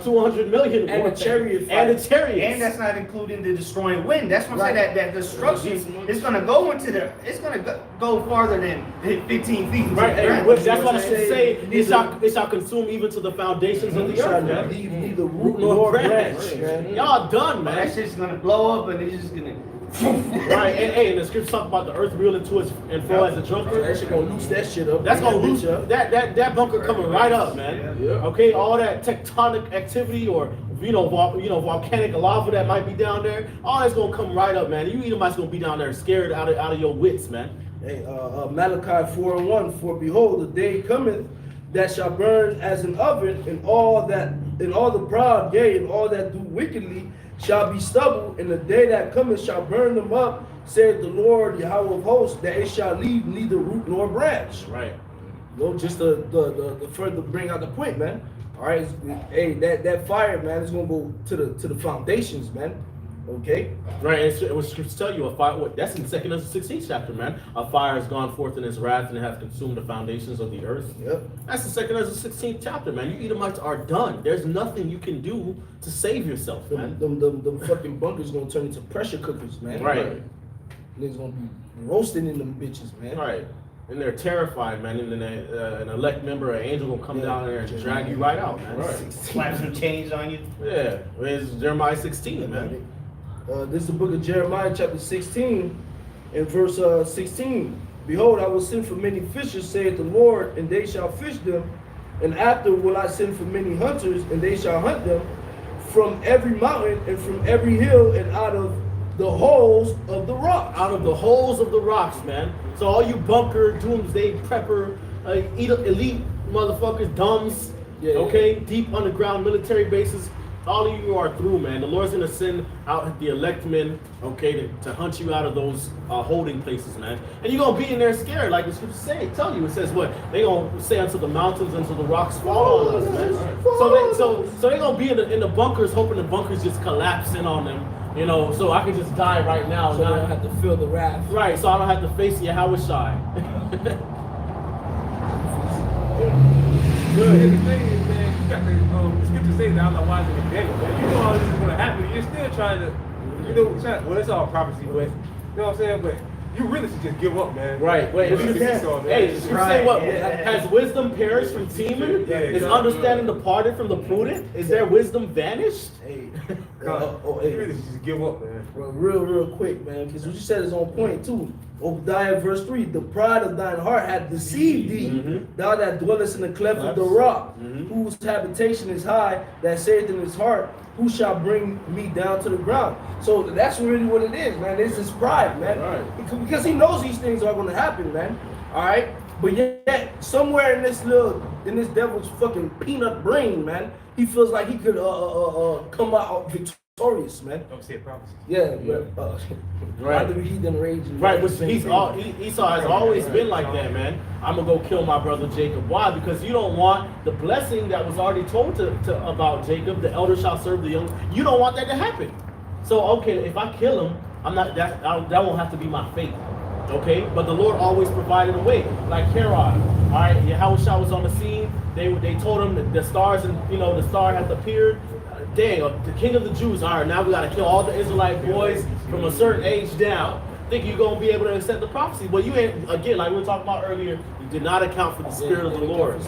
Speaker 1: 200 million?
Speaker 2: And the chariot
Speaker 1: and the chariots.
Speaker 3: And that's not including the destroying wind. That's what I'm saying. That destruction is going to go it's going to go farther than 15 feet.
Speaker 1: Right, and which that's what I should say. It shall consume even to the foundations of the earth, man.
Speaker 2: Neither root nor branch, man.
Speaker 1: Y'all done, man.
Speaker 3: That shit's going to blow up, and it's just going to.
Speaker 1: Right, and the scripture talk about the earth reeling to its and fro as a drunkard.
Speaker 2: That shit gonna loose that shit up.
Speaker 1: That's gonna loose
Speaker 2: up.
Speaker 1: that bunker coming right up, man.
Speaker 2: Yeah.
Speaker 1: Okay, all that tectonic activity or volcanic lava that might be down there, all that's gonna come right up, man. You Edomites gonna be down there scared out of your wits, man.
Speaker 2: Hey, Malachi 4:1, for behold, the day cometh that shall burn as an oven, and all the proud, yea, and all that do wickedly shall be stubble, and the day that cometh shall burn them up, said the Lord Yahweh of hosts, that it shall leave neither root nor branch.
Speaker 1: Right.
Speaker 2: Just the further bring out the point, man. All right, hey, that fire, man, is gonna go to the foundations, man. Okay.
Speaker 1: Right, and it was scripture tell you a fire. That's in 2 Ezra 16th chapter, man. A fire has gone forth in its wrath and it has consumed the foundations of the earth.
Speaker 2: Yep.
Speaker 1: That's the 2 Ezra 16th chapter, man. You Edomites are done. There's nothing you can do to save yourself, man.
Speaker 2: Them fucking bunkers gonna turn into pressure cookers, man.
Speaker 1: Right.
Speaker 2: Niggas gonna be roasting in them bitches, man.
Speaker 1: Right. And they're terrified, man. And then an elect member, an angel will come down there and drag you right out, man.
Speaker 2: Right.
Speaker 3: Slap some chains on you.
Speaker 1: Yeah. It's Jeremiah 16, man.
Speaker 2: This is the book of Jeremiah, chapter 16, and verse 16. Behold, I will send for many fishers, saith the Lord, and they shall fish them. And after will I send for many hunters, and they shall hunt them from every mountain and from every hill and out of the holes of the rocks.
Speaker 1: Out of the holes of the rocks, man. So all you bunker, doomsday prepper, elite motherfuckers, dumbs, okay, deep underground military bases, all of you are through, man. The Lord's gonna send out the elect men, okay, to hunt you out of those holding places, man. And you're gonna be in there scared, like the scriptures say. Tell you, it says what? They gonna say unto the mountains, unto the rocks fall on us, man. So they gonna be in the bunkers, hoping the bunkers just collapse in on them. You know, so I can just die right now.
Speaker 2: So I don't have to feel the wrath.
Speaker 1: Right, so I don't have to face Yahweh Shai.
Speaker 4: Well, here's the thing is, man, you got the scripture say that I'm not wise in Daniel, man. You know all this is going to happen. You're still trying to, well, it's all prophecy, but, you know what I'm saying? But you really should just give up, man.
Speaker 1: Right, wait,
Speaker 4: You really should man.
Speaker 1: hey, you say what?
Speaker 3: Yeah.
Speaker 1: Has wisdom perished from Teman?
Speaker 4: Yeah,
Speaker 1: Is
Speaker 4: yeah.
Speaker 1: understanding departed from the prudent? Is their wisdom vanished?
Speaker 2: Hey,
Speaker 4: You really should just give up, man.
Speaker 2: well, real quick, man, because what you said is on point too. Obadiah verse 3, the pride of thine heart hath deceived thee, thou that dwellest in the cleft of the rock, whose habitation is high, that saith in his heart, who shall bring me down to the ground? So that's really what it is, man. It's his pride, man.
Speaker 1: Right.
Speaker 2: Because he knows these things are going to happen, man. All right? But yet, somewhere in this devil's fucking peanut brain, man, he feels like he could come out victorious, man.
Speaker 4: Don't say prophecy.
Speaker 2: Yeah, but why do we heed them rage?
Speaker 1: Right, which Esau has always been like that, man. I'm gonna go kill my brother Jacob. Why? Because you don't want the blessing that was already told to about Jacob. The elder shall serve the young. You don't want that to happen. So okay, if I kill him, that won't have to be my fate. Okay, but the Lord always provided a way. Like Herod, all right, Yahweh was on the scene. They told him that the stars and the star has appeared. Dang, the king of the Jews. All right, now we got to kill all the Israelite boys from a certain age down. Think you're gonna be able to accept the prophecy? But you ain't. Again, like we were talking about earlier, you did not account for the spirit of the Lord.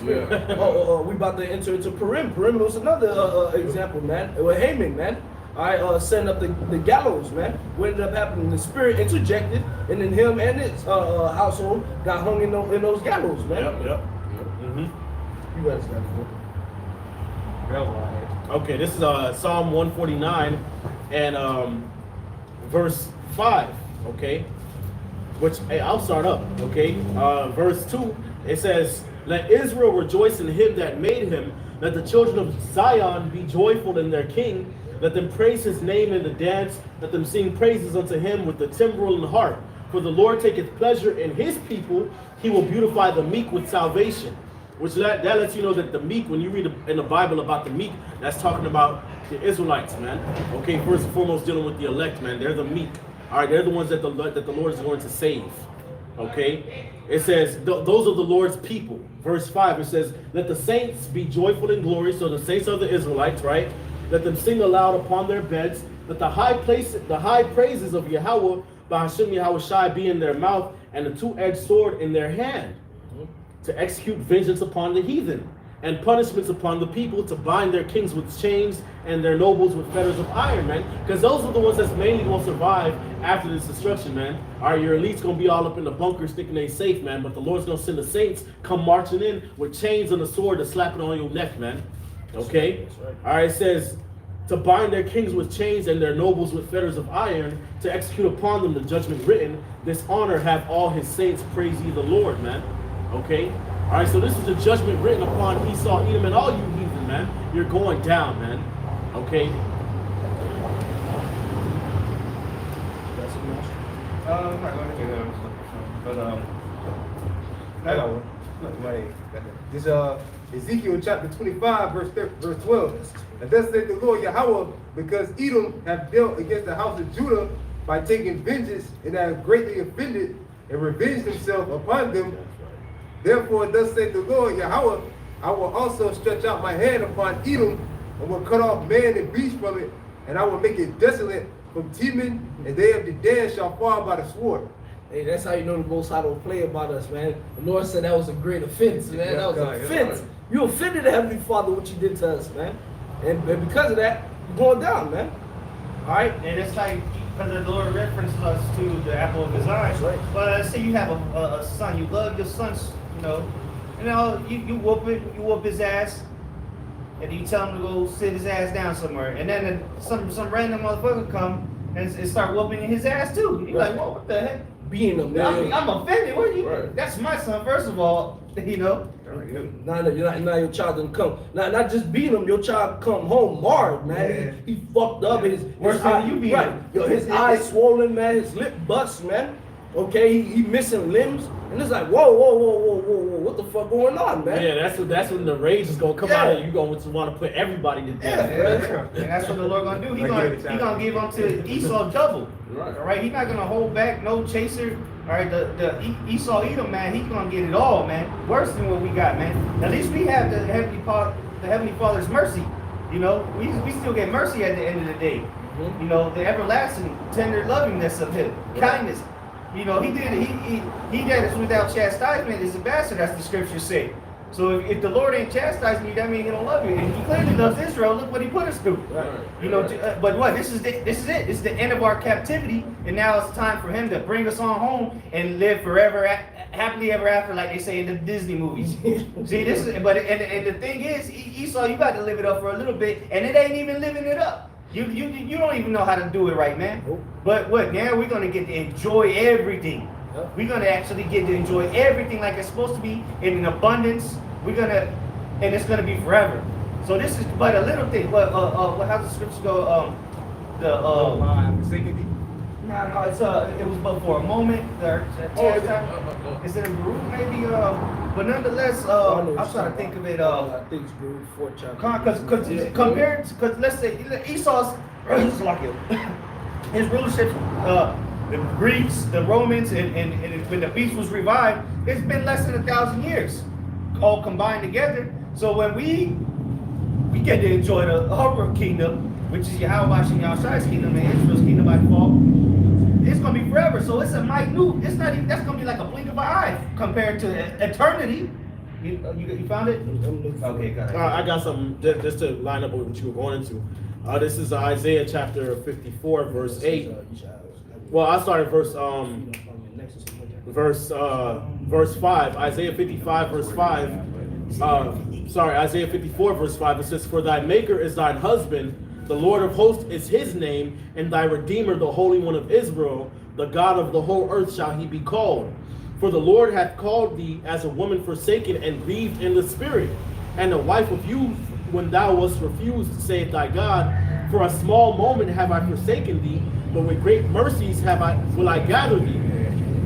Speaker 2: We about to enter into Purim. Purim was another example, man. With Haman, man. I setting up the gallows, man. What ended up happening? The spirit interjected, and then him and his household got hung in those gallows, man.
Speaker 1: Yep.
Speaker 2: You guys got it.
Speaker 1: Okay, this is Psalm 149 and verse 5. Okay, which I'll start up. Okay, verse 2. It says, "Let Israel rejoice in him that made him. Let the children of Zion be joyful in their king. Let them praise his name in the dance. Let them sing praises unto him with the timbrel and harp. For the Lord taketh pleasure in his people. He will beautify the meek with salvation." Which that lets you know that the meek, when you read in the Bible about the meek, that's talking about the Israelites, man. Okay, first and foremost dealing with the elect, man. They're the meek. All right, they're the ones that the Lord is going to save. Okay, it says those are the Lord's people. Verse 5, it says, "Let the saints be joyful in glory." So the saints are the Israelites, right? "Let them sing aloud upon their beds. Let the high praises of Yahweh, Bahashem Yahweh Shai, be in their mouth, and a two-edged sword in their hand, to execute vengeance upon the heathen, and punishments upon the people, to bind their kings with chains and their nobles with fetters of iron," man. Because those are the ones that's mainly going to survive after this destruction, man. All right, your elite's going to be all up in the bunkers thinking they safe, man. But the Lord's going to send the saints come marching in with chains and a sword to slap it on your neck, man. Okay? All right, it says, to bind their kings with chains and their nobles with fetters of iron, to execute upon them the judgment written. This honor have all his saints, praise ye the Lord, man. Okay? All right, so this is the judgment written upon Esau, Edom, and all you heathen, man. You're going down, man. Okay?
Speaker 2: That's it, man.
Speaker 4: I'm not going to get it, but I got one. Look, this Ezekiel chapter 25, verse 12. "And thus saith the Lord Yahweh, because Edom hath dealt against the house of Judah by taking vengeance, and hath greatly offended, and revenged himself upon them. Therefore, thus saith the Lord Yahweh, I will also stretch out my hand upon Edom, and will cut off man and beast from it, and I will make it desolate from Teman, and they of the dead shall fall by the sword."
Speaker 2: Hey, that's how you know the Most High don't play about us, man. The Lord said that was a great offense, man. That was an offense. You offended the Heavenly Father what you did to us, man. And because of that, you're going down, man. All right?
Speaker 3: And it's like, because the Lord references us to the apple of his eye.
Speaker 2: That's right.
Speaker 3: But say you have a son, you love your son, you whoop his ass, and you tell him to go sit his ass down somewhere, and then some random motherfucker come and start whooping his ass too. You're like, whoa, what the heck?
Speaker 2: Being a man.
Speaker 3: I'm offended. What are you?
Speaker 2: Right.
Speaker 3: That's my son, first of all.
Speaker 2: Now your child didn't come. Not just beating him, your child come home marred, man. He fucked up. His
Speaker 3: Worse than you beat him.
Speaker 2: Yo, his eyes swollen, man. His lip bust, man. Okay, he missing limbs. And it's like, whoa, what the fuck going on, man?
Speaker 1: Yeah, that's when the rage is gonna come out and you're going to want to put everybody to death.
Speaker 3: And that's what the Lord gonna do. He gonna give unto Esau double. All right, he's not gonna hold back, no chaser. All right, the Esau Edom, man, he's gonna get it all, man. Worse than what we got, man. At least we have the Heavenly Father's mercy. You know, we still get mercy at the end of the day. You know, the everlasting, tender lovingness of Him, kindness. You know, he did us without chastisement is a bastard, as the scriptures say. So if the Lord ain't chastising you, that means He don't love you. And He clearly loves Israel. Look what He put us through.
Speaker 2: Right.
Speaker 3: You know, but what? This is it. This is the end of our captivity, and now it's time for Him to bring us on home and live forever, happily ever after, like they say in the Disney movies. See, this is. But and the thing is, Esau, you got to live it up for a little bit, and it ain't even living it up. You don't even know how to do it right, man.
Speaker 2: Nope.
Speaker 3: But what? Now we're gonna get to enjoy everything.
Speaker 2: Yep.
Speaker 3: We're gonna actually get to enjoy everything like it's supposed to be in an abundance. And it's gonna be forever. So this is but a little thing. But how's the scripture go? No, it's it was but for a moment. It's in a group maybe. But nonetheless, I'm trying to think of it.
Speaker 2: I think it's good for chapter.
Speaker 3: Because compared, because let's say Esau's his rulership, the Greeks, the Romans, and when the beast was revived, it's been less than 1,000 years, all combined together. So when we get to enjoy the upper kingdom, which is Yahweh Shai's kingdom and Israel's kingdom by default, it's gonna be forever. So it's a minute. It's not even. That's gonna be like a blink of an eye compared to eternity. You found it? Okay, got it.
Speaker 1: I got something just to line up with what you were going into. This is Isaiah chapter 54, verse 8. Well, I started verse 5. Isaiah 55, verse 5. Isaiah 54, verse 5. It says, "For thy maker is thine husband, the Lord of hosts is his name, and thy Redeemer, the Holy One of Israel, the God of the whole earth shall he be called. For the Lord hath called thee as a woman forsaken and grieved in the spirit, and a wife of youth when thou wast refused, saith thy God. For a small moment have I forsaken thee, but with great mercies will I gather thee.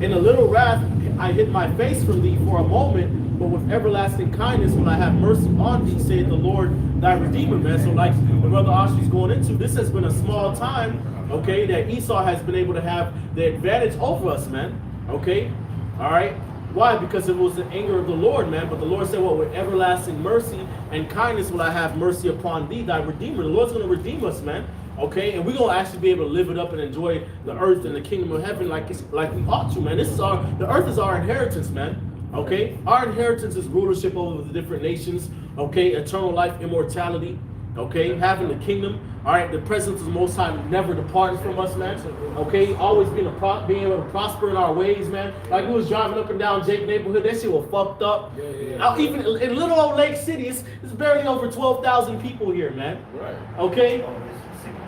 Speaker 1: In a little wrath I hid my face from thee for a moment, but with everlasting kindness will I have mercy on thee, saith the Lord thy Redeemer," man. So like the brother Ashi's going into, this has been a small time, okay, that Esau has been able to have the advantage over us, man. Okay? All right? Why? Because it was the anger of the Lord, man. But the Lord said, "Well, with everlasting mercy and kindness will I have mercy upon thee, thy Redeemer." The Lord's going to redeem us, man. Okay? And we're going to actually be able to live it up and enjoy the earth and the kingdom of heaven like we ought to, man. The earth is our inheritance, man. Okay? Our inheritance is rulership over the different nations. Okay? Eternal life, immortality. Okay? Having the kingdom. All right? The presence of the Most High never departed from us, man. Okay? Always being able to prosper in our ways, man. Like we was driving up and down Jake neighborhood. That shit was fucked up. Yeah. Even in little old Lake City, it's barely over 12,000 people here, man. Right. Okay?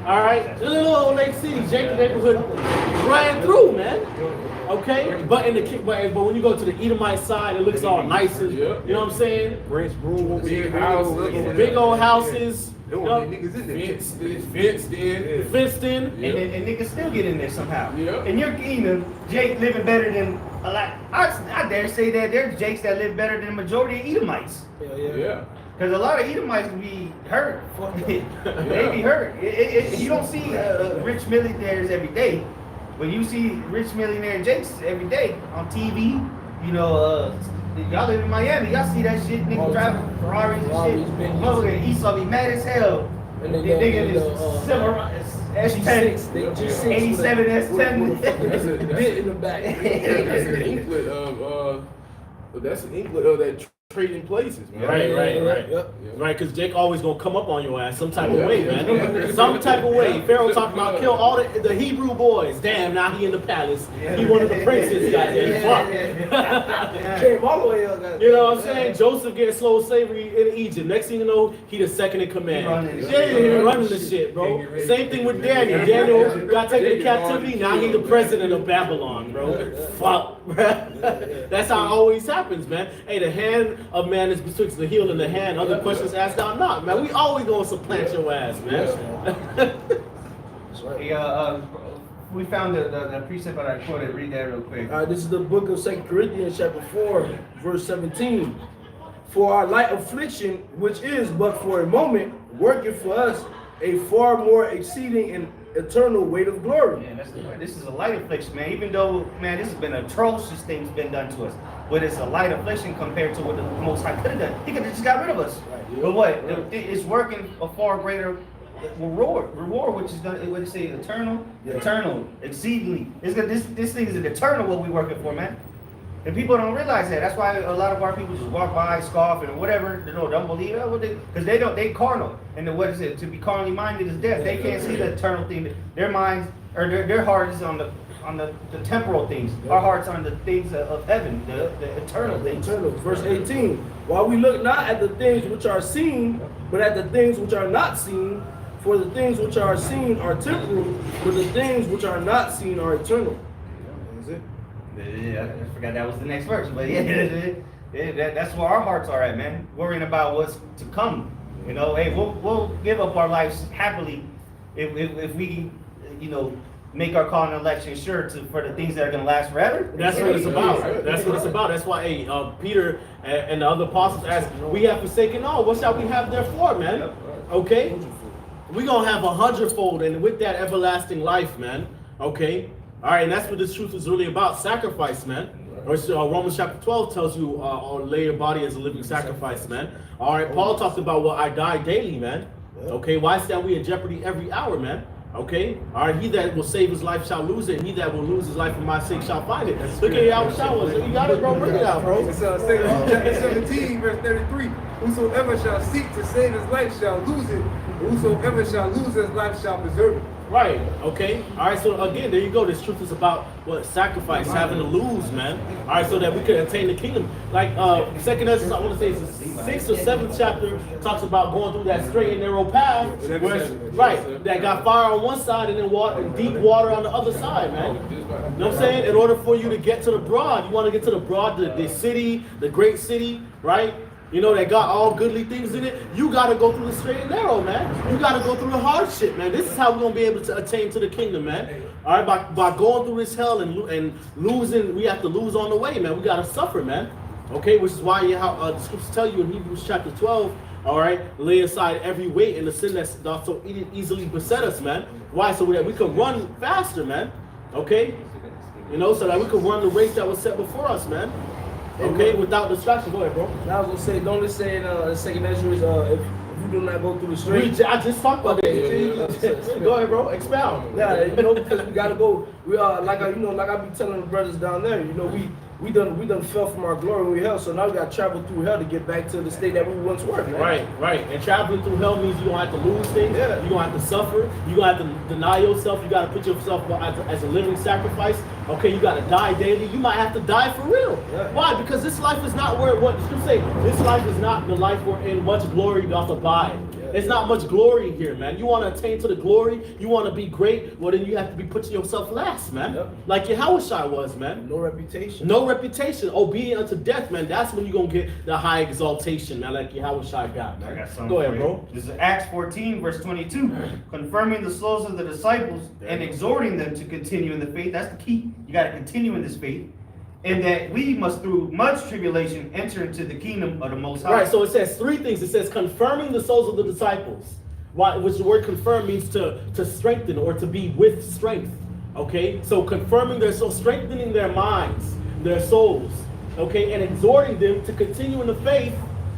Speaker 1: All right? Little old Lake City, Jake neighborhood ran through, man. Okay, but when you go to the Edomite side, it looks all nice and you know what I'm saying? Big old houses. Fenced in.
Speaker 3: And niggas still get in there somehow. Yeah. And you're Jake living better than a lot. I dare say that there's Jakes that live better than the majority of Edomites. Yeah. Because a lot of Edomites can be hurt. They be hurt. You don't see rich millionaires every day. But you see rich millionaire Jakes every day on TV, you know, y'all live in Miami, y'all see that shit, nigga driving Ferraris and shit. Look, Esau be mad as hell. And they nigga is S10, 87 S10.
Speaker 2: That's a bit in the back.
Speaker 5: That's an inklet of that trading places, man.
Speaker 1: Right, because Jake always gonna come up on your ass some type of way, man. Some type of way. Pharaoh talking about kill all the Hebrew boys. Damn, now he in the palace. He one of the princes, goddamn. Fuck.
Speaker 2: Came all the way up.
Speaker 1: You know what I'm saying? Joseph getting slow slavery in Egypt. Next thing you know, he the second in command. He running the shit, bro. Same thing with Daniel. Daniel got taken to captivity. Now he the president of Babylon, bro. Fuck, bro. That's how it always happens, man. Hey, the hand of man is betwixt the heel and the hand. Other questions asked thou not, man. We always gonna supplant your ass, man.
Speaker 2: That's right.
Speaker 3: Hey, we found the precept that I quoted. Read that real quick.
Speaker 2: All right, this is the book of 2 Corinthians chapter 4, verse 17. For our light affliction, which is but for a moment, worketh for us a far more exceeding and eternal weight of glory.
Speaker 3: Man, this is a light affliction, man. Even though, man, this has been atrocious things been done to us. But it's a light affliction compared to what the Most High could have done. He could have just got rid of us.
Speaker 2: Right.
Speaker 3: But what? It's working a far greater reward, which is gonna, what they say, eternal, exceedingly. This thing is an eternal what we working for, man. And people don't realize that. That's why a lot of our people just walk by, scoff, and whatever. They don't believe it because they carnal. And what is it? To be carnally minded is death. They can't see the eternal thing. Their minds or their heart is on the temporal things. Our hearts on the things of heaven, the eternal things.
Speaker 2: Eternal. Verse 18. While we look not at the things which are seen, but at the things which are not seen. For the things which are seen are temporal, but the things which are not seen are eternal. That's it.
Speaker 3: Yeah, I forgot that was the next verse, but that's where our hearts are at, man. Worrying about what's to come. You know, hey, we'll give up our lives happily if we, you know, make our call and election sure for the things that are gonna last forever.
Speaker 1: That's what it's about. That's what it's about. That's why, Peter and the other apostles asked, "We have forsaken all. What shall we have therefore, man?" Okay. We're going to have 100-fold, and with that, everlasting life, man. Okay? All right, and that's what this truth is really about, sacrifice, man. Romans chapter 12 tells you, lay your body as a living sacrifice, man. All right, Paul talks about, well, I die daily, man. Okay, why stand we in jeopardy every hour, man? Okay, all right, he that will save his life shall lose it, and he that will lose his life for my sake shall find it. Look at how it showers. You got it, bro. Bring it out, bro.
Speaker 4: It's chapter 17, verse 33. Whosoever shall seek to save his life shall lose it. Whosoever shall lose his life shall preserve it.
Speaker 1: Right, okay. All right, so again, there you go. This truth is about what? Sacrifice, having to lose, man. All right, so that we can attain the kingdom. Like, second Ezra, I want to say it's the 6th or 7th chapter, talks about going through that straight and narrow path. Right, that got fire on one side and then water, and deep water on the other side, man. You know what I'm saying? In order for you to get to the broad, you want to get to the broad, the city, the great city, right? You know, that got all goodly things in it. You got to go through the straight and narrow, man. You got to go through the hardship, man. This is how we're going to be able to attain to the kingdom, man. All right, by going through this hell and losing, we have to lose on the way, man. We got to suffer, man. Okay, which is why the scriptures tell you in Hebrews chapter 12, all right, lay aside every weight and the sin that's so easily beset us, man. Why? So that we can run faster, man. Okay? You know, so that we can run the race that was set before us, man. Okay, without distraction. Go ahead, bro.
Speaker 2: Now I was gonna say, don't it say in second Ezra, if you do not go through the straight.
Speaker 1: I just talked about that. Go ahead, bro. Expound.
Speaker 2: Yeah, you know, because we gotta go. We like I be telling the brothers down there. You know, we done fell from our glory when we hell. So now we gotta travel through hell to get back to the state that we once were. Man.
Speaker 1: Right. And traveling through hell means you're gonna have to lose things.
Speaker 2: Yeah.
Speaker 1: You're gonna have to suffer. You're gonna have to deny yourself. You gotta put yourself as a living sacrifice. Okay, you gotta die daily. You might have to die for real.
Speaker 2: Yeah.
Speaker 1: Why? Because this life is not what the scripture say. This life is not the life wherein much glory doth abide. There's not much glory here, man. You want to attain to the glory, you want to be great, well then you have to be putting yourself last, man.
Speaker 2: Yep.
Speaker 1: Like Yahushua was, man.
Speaker 2: No reputation.
Speaker 1: No reputation, obedient unto death, man. That's when you're going to get the high exaltation, man, like Yahushua got, man.
Speaker 3: I got something
Speaker 1: Go ahead,
Speaker 3: for you.
Speaker 1: bro.
Speaker 3: This is Acts 14, verse 22. Confirming the souls of the disciples and exhorting them to continue in the faith. That's the key. You got to continue in this faith. And that we must, through much tribulation, enter into the kingdom of the Most High.
Speaker 1: Right, so it says three things. It says confirming the souls of the disciples, which the word confirm means to strengthen or to be with strength. Okay, so confirming their soul, strengthening their minds, their souls. Okay, and exhorting them to continue in the faith.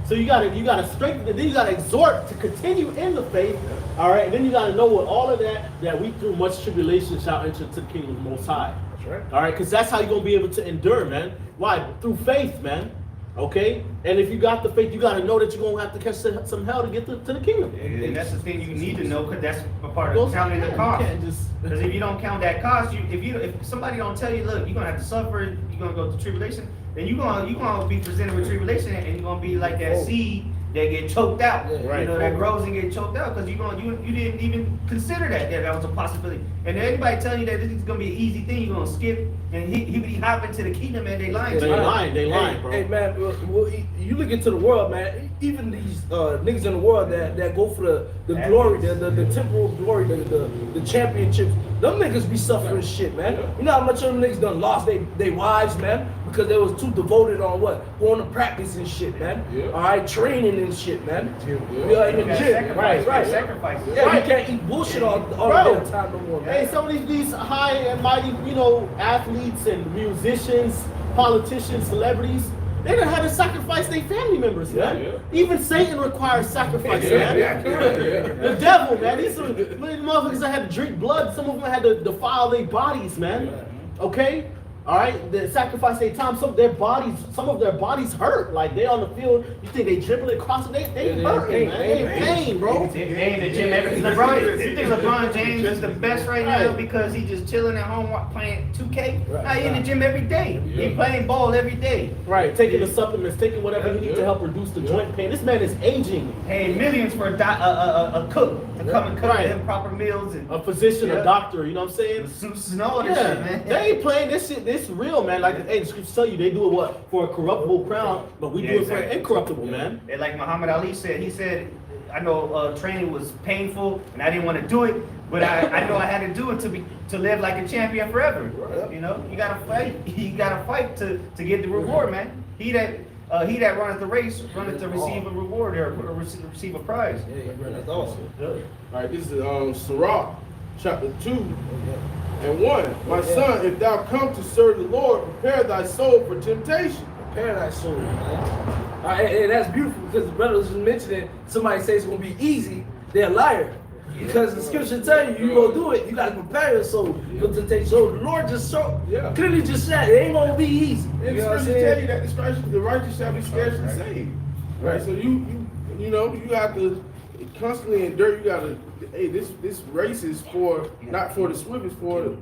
Speaker 1: So you gotta strengthen it. Then you gotta exhort to continue in the faith. All right, and then you gotta know with all of that we through much tribulation shall enter into the kingdom of the Most High.
Speaker 2: Right.
Speaker 1: All right, because that's how you're going to be able to endure, man. Why? Through faith, man. Okay? And if you got the faith, you got to know that you're going to have to catch some hell to get to the kingdom.
Speaker 3: And that's the thing you need to know, because that's a part of counting the cost. Because if you don't count that cost, if somebody don't tell you, look, you're going to have to suffer, you're going to go through tribulation, then you're going to be presented with tribulation, and you're going to be like that seed they get choked out.
Speaker 2: Yeah,
Speaker 1: right.
Speaker 3: You know, that grows and get choked out because you didn't even consider that was a possibility. And anybody telling you that this is gonna be an easy thing, you're gonna skip and he hop into the kingdom, and they lying to you.
Speaker 1: They lying, bro.
Speaker 2: Hey man, well, you look into the world, man. Even these niggas in the world that go for the glory, the temporal glory, the championships. Them niggas be suffering shit, man. You know how much of them niggas done lost they wives, man, because they was too devoted on what? Going to practice and shit, man.
Speaker 5: Yeah.
Speaker 2: All right, training and shit, man.
Speaker 5: Yeah.
Speaker 2: In the gym, right.
Speaker 3: Sacrifice.
Speaker 2: Yeah,
Speaker 1: Right.
Speaker 2: you can't eat bullshit all
Speaker 1: Bro.
Speaker 2: the time no more, man.
Speaker 1: Hey, some of these high and mighty, athletes and musicians, politicians, celebrities, they done had to sacrifice their family members, man.
Speaker 5: Yeah.
Speaker 1: Even Satan requires sacrifice, man.
Speaker 5: Yeah.
Speaker 1: The devil, man. These are motherfuckers that had to drink blood. Some of them had to defile their bodies, man. Okay? All right, they sacrifice their time. Some of their bodies hurt. Like they on the field, you think they dribbling across it? They hurting, man. They in pain, bro.
Speaker 3: They in the gym every you think LeBron James is the best right now because he just chilling at home playing 2K? Nah, he in the gym every day. He playing ball every day.
Speaker 1: Right, taking the supplements, taking whatever he needs to help reduce the joint pain. This man is aging.
Speaker 3: Paying millions for a cook to come and cook
Speaker 1: Right.
Speaker 3: him proper meals and
Speaker 1: A physician, a doctor, you know what I'm saying?
Speaker 3: suits and all this shit, man.
Speaker 1: They ain't playing this shit. This real, man. Like, hey, the scriptures tell you they do it what for a corruptible crown, but we do it for an incorruptible, man.
Speaker 3: And like Muhammad Ali said, he said, I know training was painful and I didn't want to do it, but I know I had to do it to live like a champion forever. You know, you gotta fight. You gotta fight to get the reward, man. He that runneth the race runneth to receive a reward or receive a prize.
Speaker 2: Yeah, that's awesome.
Speaker 5: All right, this is Sirach, chapter 2 and 1. My son, if thou come to serve the Lord, prepare thy soul for temptation.
Speaker 2: Paradise soul, man. And that's beautiful because the brother was just mentioning somebody says it's gonna be easy, they're a liar. Because the scripture tell you gonna do it, you gotta prepare your soul for temptation. So the Lord just clearly just said it ain't gonna be easy.
Speaker 5: And the scripture tell you that the righteous shall be scarcely saved. Right? So you have to constantly endure. You gotta, hey, this race is not for the swift, it's for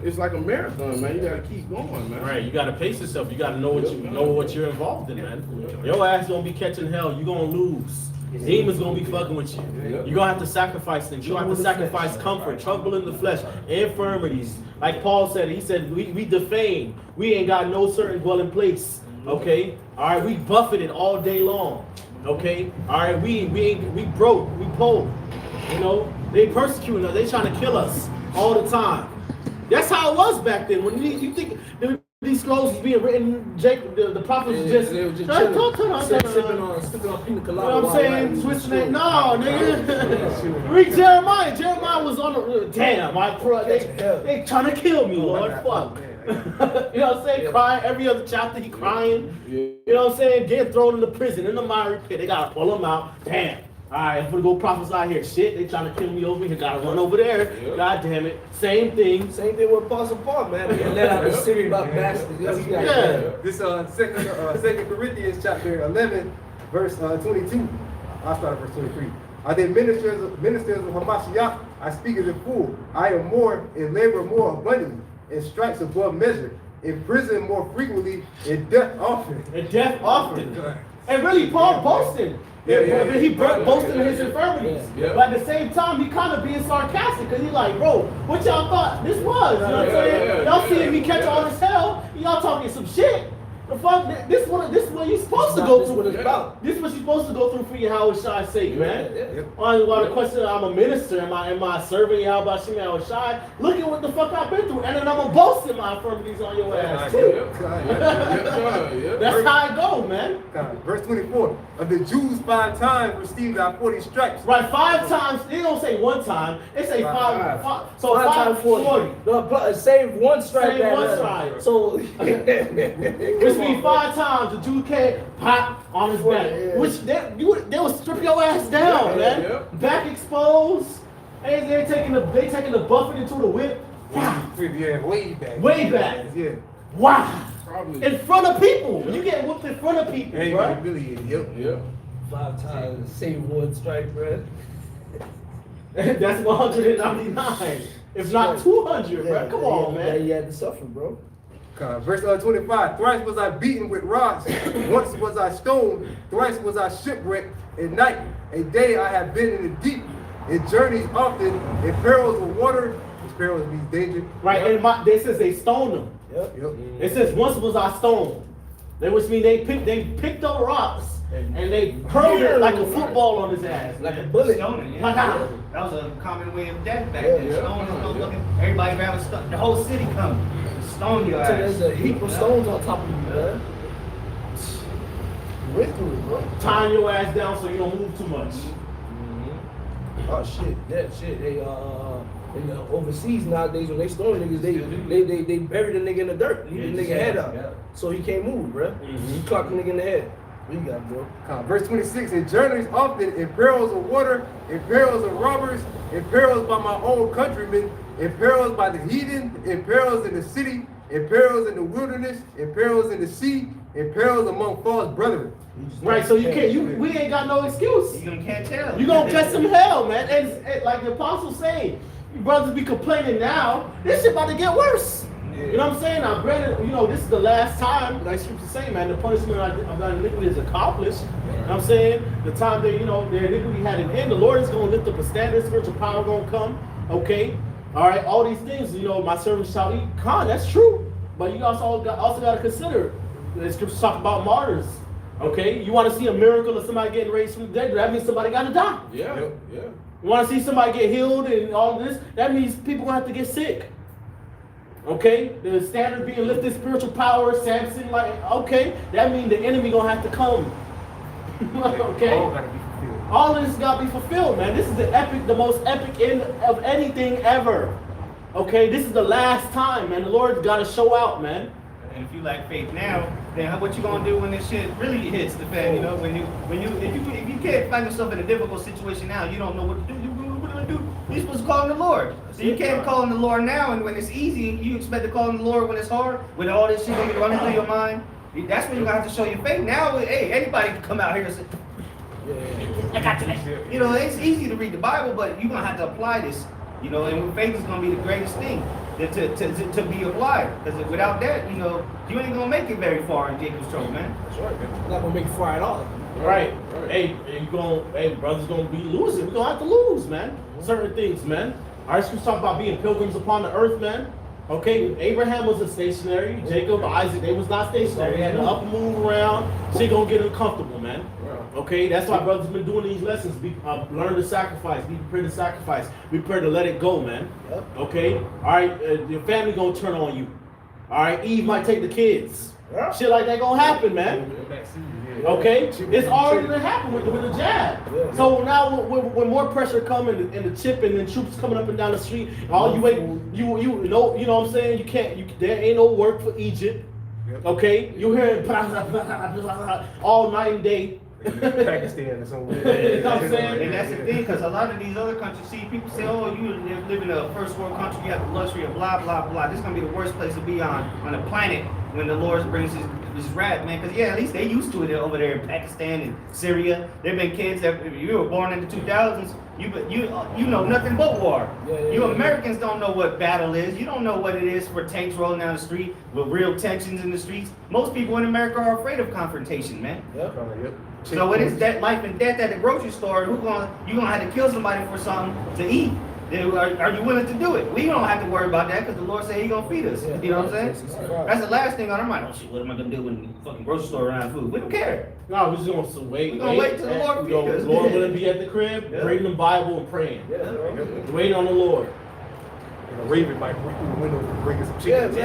Speaker 5: it's like a marathon, man. You gotta keep going, man.
Speaker 1: Right, you gotta pace yourself. You gotta know what you're involved in, man. Your ass gonna be catching hell. You gonna lose. Demons gonna be fucking with you. You're gonna have to sacrifice things. You're gonna have to sacrifice comfort, trouble in the flesh, infirmities. Like Paul said, he said, we defame. We ain't got no certain dwelling place. Okay? All right, we buffeted all day long. Okay? All right, we broke, we pulled. You know, they persecuting us, they trying to kill us all the time. That's how it was back then. When you think these scrolls was being written, the prophets was just
Speaker 2: sipping on pina colada.
Speaker 1: You know what I'm saying? Twisting it. No, nigga. Read Jeremiah. Jeremiah was on the damn. They trying to kill me, Lord. Fuck. You know what I'm saying? Crying every other chapter. He crying. You know what I'm saying? Getting thrown in the prison, in the miry pit. They gotta pull him out. Damn. All right, I'm gonna go prophesy here. Shit, they trying to kill me over here. Gotta run over there. God damn it. Same thing.
Speaker 2: Same thing with Apostle Paul, man. And let out the city about bastards.
Speaker 1: Yeah.
Speaker 4: This Second Corinthians chapter 11, verse 22. I'll start at verse 23. Are they ministers of Hamashiach? I speak as a fool. I am more and labor more abundantly, and stripes above measure, in prison more frequently, in death often.
Speaker 1: And really, Paul boasted. He boasted in his infirmities.
Speaker 5: Yeah.
Speaker 1: But at the same time, he kind of being sarcastic because he's like, bro, what y'all thought this was? You know what I'm saying? Y'all seeing me catch all this hell, y'all talking some shit. The fuck, this is what you're supposed to go through. This is what you're supposed to go through for Yahweh Shai's sake, man. While the question, I'm a minister, am I serving Yahweh Shai? Look at what the fuck I've been through, and then I'm gonna boast in my infirmities on your ass too. That's how it go, man.
Speaker 4: Verse 24. Of the Jews 5 times received our 40 stripes.
Speaker 1: Right, 5 times. They don't say 1 time. They say 5. So 5 times 40.
Speaker 2: No, save one stripe.
Speaker 1: Save one stripe.
Speaker 2: So
Speaker 1: which means 5 times the Jew can't pop on his back.
Speaker 2: Yeah.
Speaker 1: Which they will strip your ass down, man.
Speaker 5: Yeah.
Speaker 1: Back exposed. And they taking the buffet into the whip. Wow.
Speaker 4: Yeah, way back.
Speaker 1: Way back.
Speaker 4: Yeah.
Speaker 1: Wow.
Speaker 5: Probably.
Speaker 1: In front of people. You get whooped in front of people,
Speaker 4: Ain't
Speaker 1: bro.
Speaker 4: really, yep.
Speaker 2: 5 times, save one stripe, bro.
Speaker 1: That's 199. If not 200, bro. Come on, man.
Speaker 2: You had to suffer, bro.
Speaker 4: Verse 25, thrice was I beaten with rods, once was I stoned, thrice was I shipwrecked, at night, a day I have been in the deep, in journeys often, in perils of water, perils means danger.
Speaker 1: Right, and this says they stoned him.
Speaker 2: Yep.
Speaker 1: It says once was I stoned. That which means they picked up rocks and they hurled it like a football on his ass.
Speaker 2: Like a bullet.
Speaker 3: Stoning, yeah. That was a common way of death back then. Stoning, looking, everybody grabbing stuff. The whole city come stone your
Speaker 2: So
Speaker 3: ass.
Speaker 2: there's a heap of stones on top of you, man. You went through it, bro.
Speaker 1: Tying your ass down so you don't move too much.
Speaker 2: Oh shit, yeah, shit. They overseas nowadays when they stone niggas, they bury the nigga in the dirt, leave the nigga head up, so he can't move, bro. You clock the nigga in the head. What you got, bro?
Speaker 4: Verse 26, in journeys often, in perils of water, in perils of robbers, in perils by my own countrymen, in perils by the heathen, in perils in the city, in perils in the wilderness, in perils in the sea, in perils among false brethren.
Speaker 1: Right, so we ain't got no excuse.
Speaker 3: You can't tell.
Speaker 1: You gonna catch some hell, man. And like the apostle saying, you brothers be complaining now, this shit about to get worse. You know what I'm saying? Now, granted, this is the last time, like Scripture say, man, the punishment of that iniquity is accomplished. You know what I'm saying? The time that, their iniquity had an end, the Lord is going to lift up a standard, spiritual power going to come, okay? All right, all these things, my servants shall eat. That's true. But you also got to consider, the Scriptures talk about martyrs, okay? You want to see a miracle of somebody getting raised from the dead, that means somebody got to die.
Speaker 5: Yeah.
Speaker 1: You want to see somebody get healed and all this, that means people going to have to get sick. Okay, the standard being lifted, spiritual power, Samson, okay, that means the enemy gonna have to come. Okay, all this gotta be fulfilled, man. This is the most epic end of anything ever. Okay, this is the last time, man. The Lord's gotta show out, man.
Speaker 3: And if you lack faith now, then what you gonna do when this shit really hits the fan? If you can't find yourself in a difficult situation now, you don't know what to do. What do I do? You're supposed to call on the Lord. So you can't call on the Lord now, and when it's easy, you expect to call on the Lord when it's hard, when all this shit gonna be running through your mind. That's when you're gonna have to show your faith. Now, hey, anybody can come out here and say, I got you. It's easy to read the Bible, but you're gonna have to apply this. And faith is gonna be the greatest thing to be applied. Because without that, you ain't gonna make it very far in Jacob's trouble, man.
Speaker 2: That's right, man. You're not gonna make it far at all.
Speaker 1: Right. Hey, brothers gonna be losing. We're gonna have to lose, man. Certain things, man. All right, so we talk about being pilgrims upon the earth, man. Okay, Abraham wasn't stationary. Jacob, Isaac, they was not stationary. They had to up and move around. Shit gonna get uncomfortable, man. Okay, that's why brothers been doing these lessons. Learn to sacrifice. Be prepared to sacrifice. Be prepared to let it go, man. Okay. All right, your family gonna turn on you. All right, Eve might take the kids. Shit like that gonna happen, man. Okay, it's already gonna happen with the jab. So now when more pressure coming and the chip and the troops coming up and down the street, all you know what I'm saying? There ain't no work for Egypt. Okay, you hearing all night and day.
Speaker 4: Pakistan or somewhere.
Speaker 1: You know what I'm saying?
Speaker 3: And that's the thing, because a lot of these other countries, people say, oh, you live in a first world country, you have the luxury of blah, blah, blah. This is going to be the worst place to be on the planet when the Lord brings his wrath, man. Because, at least they used to it over there in Pakistan and Syria. There have been kids that, if you were born in the 2000s, you know nothing but war. You Americans don't know what battle is. You don't know what it is for tanks rolling down the street with real tensions in the streets. Most people in America are afraid of confrontation, man. So it is that life and death at the grocery store. You're gonna have to kill somebody for something to eat. Then are you willing to do it? We don't have to worry about that because the Lord said He's gonna feed us. You know what I'm saying? That's the last thing on our mind. Oh shit, what am I gonna do when the fucking grocery store around food? We don't care.
Speaker 1: No, we're just gonna wait.
Speaker 3: We're gonna wait till the Lord feed us.
Speaker 1: The Lord gonna be at the crib, reading the Bible and praying. Waiting on the Lord.
Speaker 4: And a raven might break through the window and bring us some chicken.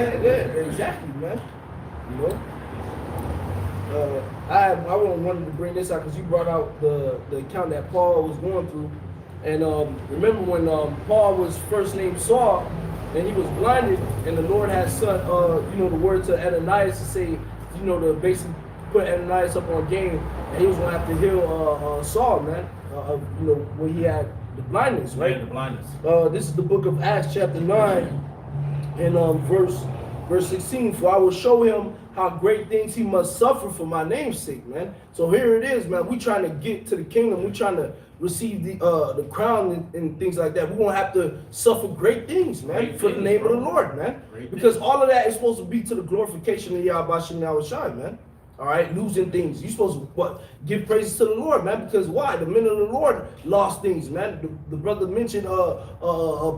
Speaker 2: Exactly, man. I wanted to bring this out because you brought out the account that Paul was going through. And remember when Paul was first named Saul, and he was blinded, and the Lord had sent the word to Ananias to say, to basically put Ananias up on game, and he was gonna have to heal Saul, man. When he had the blindness, right?
Speaker 1: The blindness.
Speaker 2: This is the book of Acts, chapter 9, and verse 16. For I will show him how great things he must suffer for my name's sake, man. So here it is, man. We trying to get to the kingdom. We trying receive the crown and things like that. We're gonna have to suffer great things, man,
Speaker 1: Great
Speaker 2: for the
Speaker 1: things,
Speaker 2: name
Speaker 1: bro.
Speaker 2: of the Lord, man.
Speaker 1: Great
Speaker 2: Because
Speaker 1: things.
Speaker 2: all of that is supposed to be to the glorification of Yahweh Shem Yahushai, man. All right, losing things. You're supposed to give praises to the Lord, man. Because why? The men of the Lord lost things, man. The brother mentioned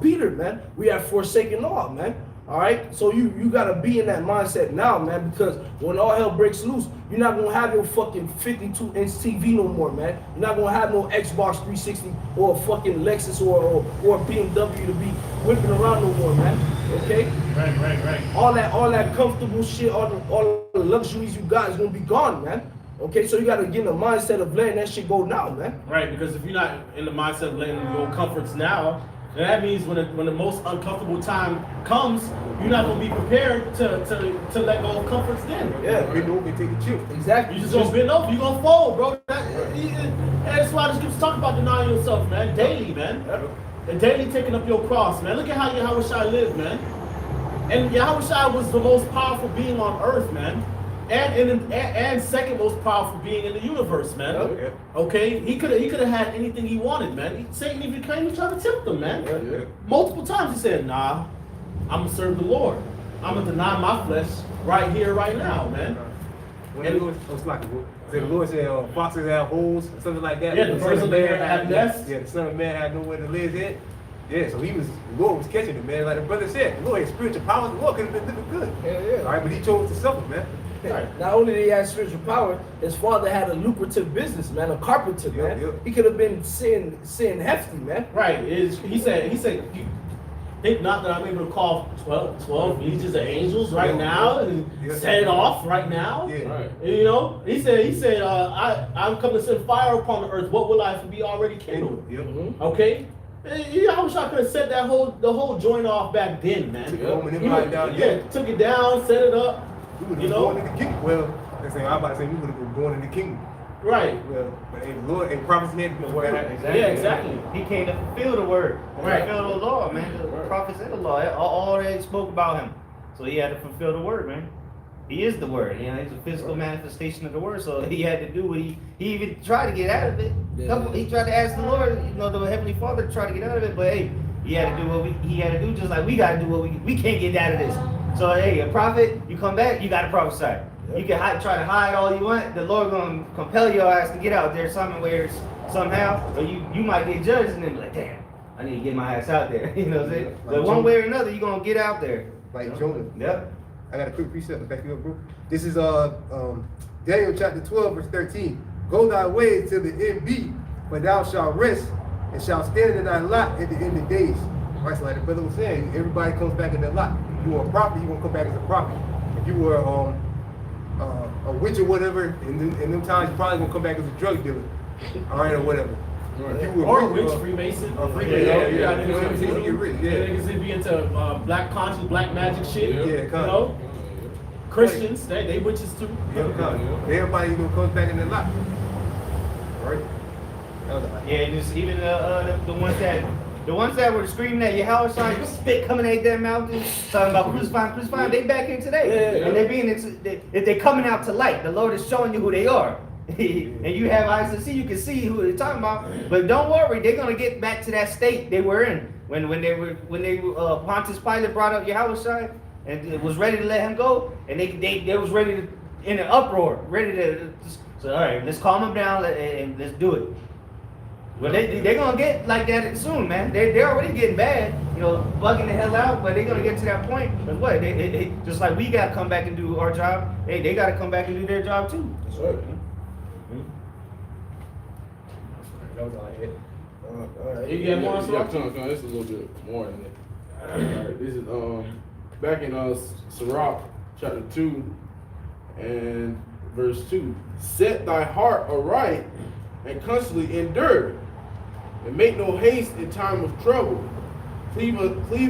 Speaker 2: Peter, man. We have forsaken all, man. All right, so you gotta be in that mindset now, man. Because when all hell breaks loose, you're not gonna have your fucking 52-inch TV no more, man. You're not gonna have no Xbox 360 or a fucking Lexus or BMW to be whipping around no more, man. Okay.
Speaker 1: Right.
Speaker 2: All that comfortable shit, all the luxuries you got is gonna be gone, man. Okay, so you gotta get in the mindset of letting that shit go now, man.
Speaker 1: Right, because if you're not in the mindset of letting go comforts now, then that means when the most uncomfortable time comes, you're not gonna be prepared to let go of comforts then.
Speaker 2: Yeah,
Speaker 4: We know we take the chip.
Speaker 2: exactly.
Speaker 1: You just gonna bend over, you gonna fold, bro. That's why this keeps talking about denying yourself, man, daily, man. And daily taking up your cross, man. Look at how Yahushua lived, man. And Yahushua was the most powerful being on earth, man. And second most powerful being in the universe, man.
Speaker 2: Yeah.
Speaker 1: Okay, he could have had anything he wanted, man. Satan even came to try to tempt him, man.
Speaker 4: Yeah.
Speaker 1: Multiple times he said, "Nah, I'm gonna serve the Lord. I'm gonna deny my flesh right here, right now, man."
Speaker 4: When the Lord, the Lord said foxes have holes, or something like that.
Speaker 1: Yeah, the birds of the air have nests.
Speaker 4: Yeah, the Son of Man had nowhere to lay his head. Yeah, so the Lord was catching him, man. Like the brother said, the Lord had spiritual powers. The Lord could have been living good.
Speaker 2: Yeah.
Speaker 4: All right, but he chose to suffer, man.
Speaker 1: Right.
Speaker 2: Not only did he have spiritual power, his father had a lucrative business, man, a carpenter, man.
Speaker 4: Yeah.
Speaker 2: He could have been sin hefty, man.
Speaker 1: Right. He said, "You think not that I'm able to call 12 legions of angels right
Speaker 4: Yeah.
Speaker 1: now and
Speaker 4: Yeah.
Speaker 1: set it off right now?"
Speaker 4: Yeah.
Speaker 5: Right.
Speaker 1: You know, he said, I'm coming to send fire upon the earth. What will I be already kindled?
Speaker 4: Yep.
Speaker 1: Okay. I wish I could have set the whole joint off back then, man.
Speaker 4: Took the Roman
Speaker 1: He
Speaker 4: Empire
Speaker 1: would-
Speaker 4: down,
Speaker 1: yeah, took it down, set it up.
Speaker 4: We would
Speaker 1: You
Speaker 4: have
Speaker 1: know?
Speaker 4: gone in the kingdom. Well, I'm about to say we would have been born in the kingdom.
Speaker 1: Right.
Speaker 4: Well, but the Lord and prophets had to be fulfilled.
Speaker 1: Yeah, exactly.
Speaker 3: He came to fulfill the word,
Speaker 1: Right.
Speaker 3: fulfill the law, man. The prophets and the law, all they spoke about him. So he had to fulfill the word, man. He is the word, you know. He's a physical manifestation of the word. So he had to do what he even tried to get out of it.
Speaker 2: Yeah.
Speaker 3: He tried to ask the Lord, you know, the Heavenly Father, to try to get out of it. But hey, he had to do what he had to do, just like we got to do what we can't get out of this. So hey, a prophet, you come back, you got to prophesy. You can try to hide all you want. The Lord gonna compel your ass to get out there somewhere, somehow, or you might get judged and then be like, damn, I need to get my ass out there. You know what I'm saying?
Speaker 4: Like
Speaker 3: But one
Speaker 4: Jonah.
Speaker 3: way or another, you gonna get out there.
Speaker 4: Like Jonah.
Speaker 3: Yep.
Speaker 4: I got a quick precept to back you up, bro. This is Daniel chapter 12, verse 13. Go thy way till the end be, for thou shalt rest and shalt stand in thy lot at the end of days. Right, so like the brother was saying, everybody comes back in their lot. If you were a prophet, you gonna come back as a prophet. If you were a witch or whatever, in them times you probably gonna come back as a drug dealer. All right, or whatever.
Speaker 5: Right.
Speaker 4: If you were
Speaker 1: Or a
Speaker 4: witch,
Speaker 1: witch, Freemason.
Speaker 4: or Freemason, yeah.
Speaker 1: Niggas
Speaker 4: You know, get rich, yeah.
Speaker 1: Niggas be into black conscience, black magic shit.
Speaker 5: Yeah.
Speaker 4: Yeah,
Speaker 1: You
Speaker 4: come.
Speaker 1: know? Christians, they witches too.
Speaker 4: Yeah, come. Everybody gonna come back in their lot. Right? That was
Speaker 3: Yeah, and just even the ones that were screaming at Yahushua, you spit coming out their mouth, talking about crucify, they back here today.
Speaker 2: Yeah.
Speaker 3: And they're coming out to light. The Lord is showing you who they are. And you have eyes to see, you can see who they're talking about. But don't worry, they're gonna get back to that state they were in when Pontius Pilate brought up Yahushua and it was ready to let him go, and they was ready to in an uproar, ready to. So all right, let's calm them down and let's do it. Well, they're gonna get like that soon, man. They're already getting bad, you know, bugging the hell out. But they're gonna get to that point. But what? They just like we gotta come back and do our job. They gotta come back and do their job too.
Speaker 2: That's right.
Speaker 4: That was all I had.
Speaker 2: All right.
Speaker 1: You get more
Speaker 5: Yeah,
Speaker 1: stuff?
Speaker 5: come on, this is a little bit more than that. Alright, this is back in Sirach chapter 2 and verse 2. Set thy heart aright and constantly endure, and make no haste in time of trouble. Cleave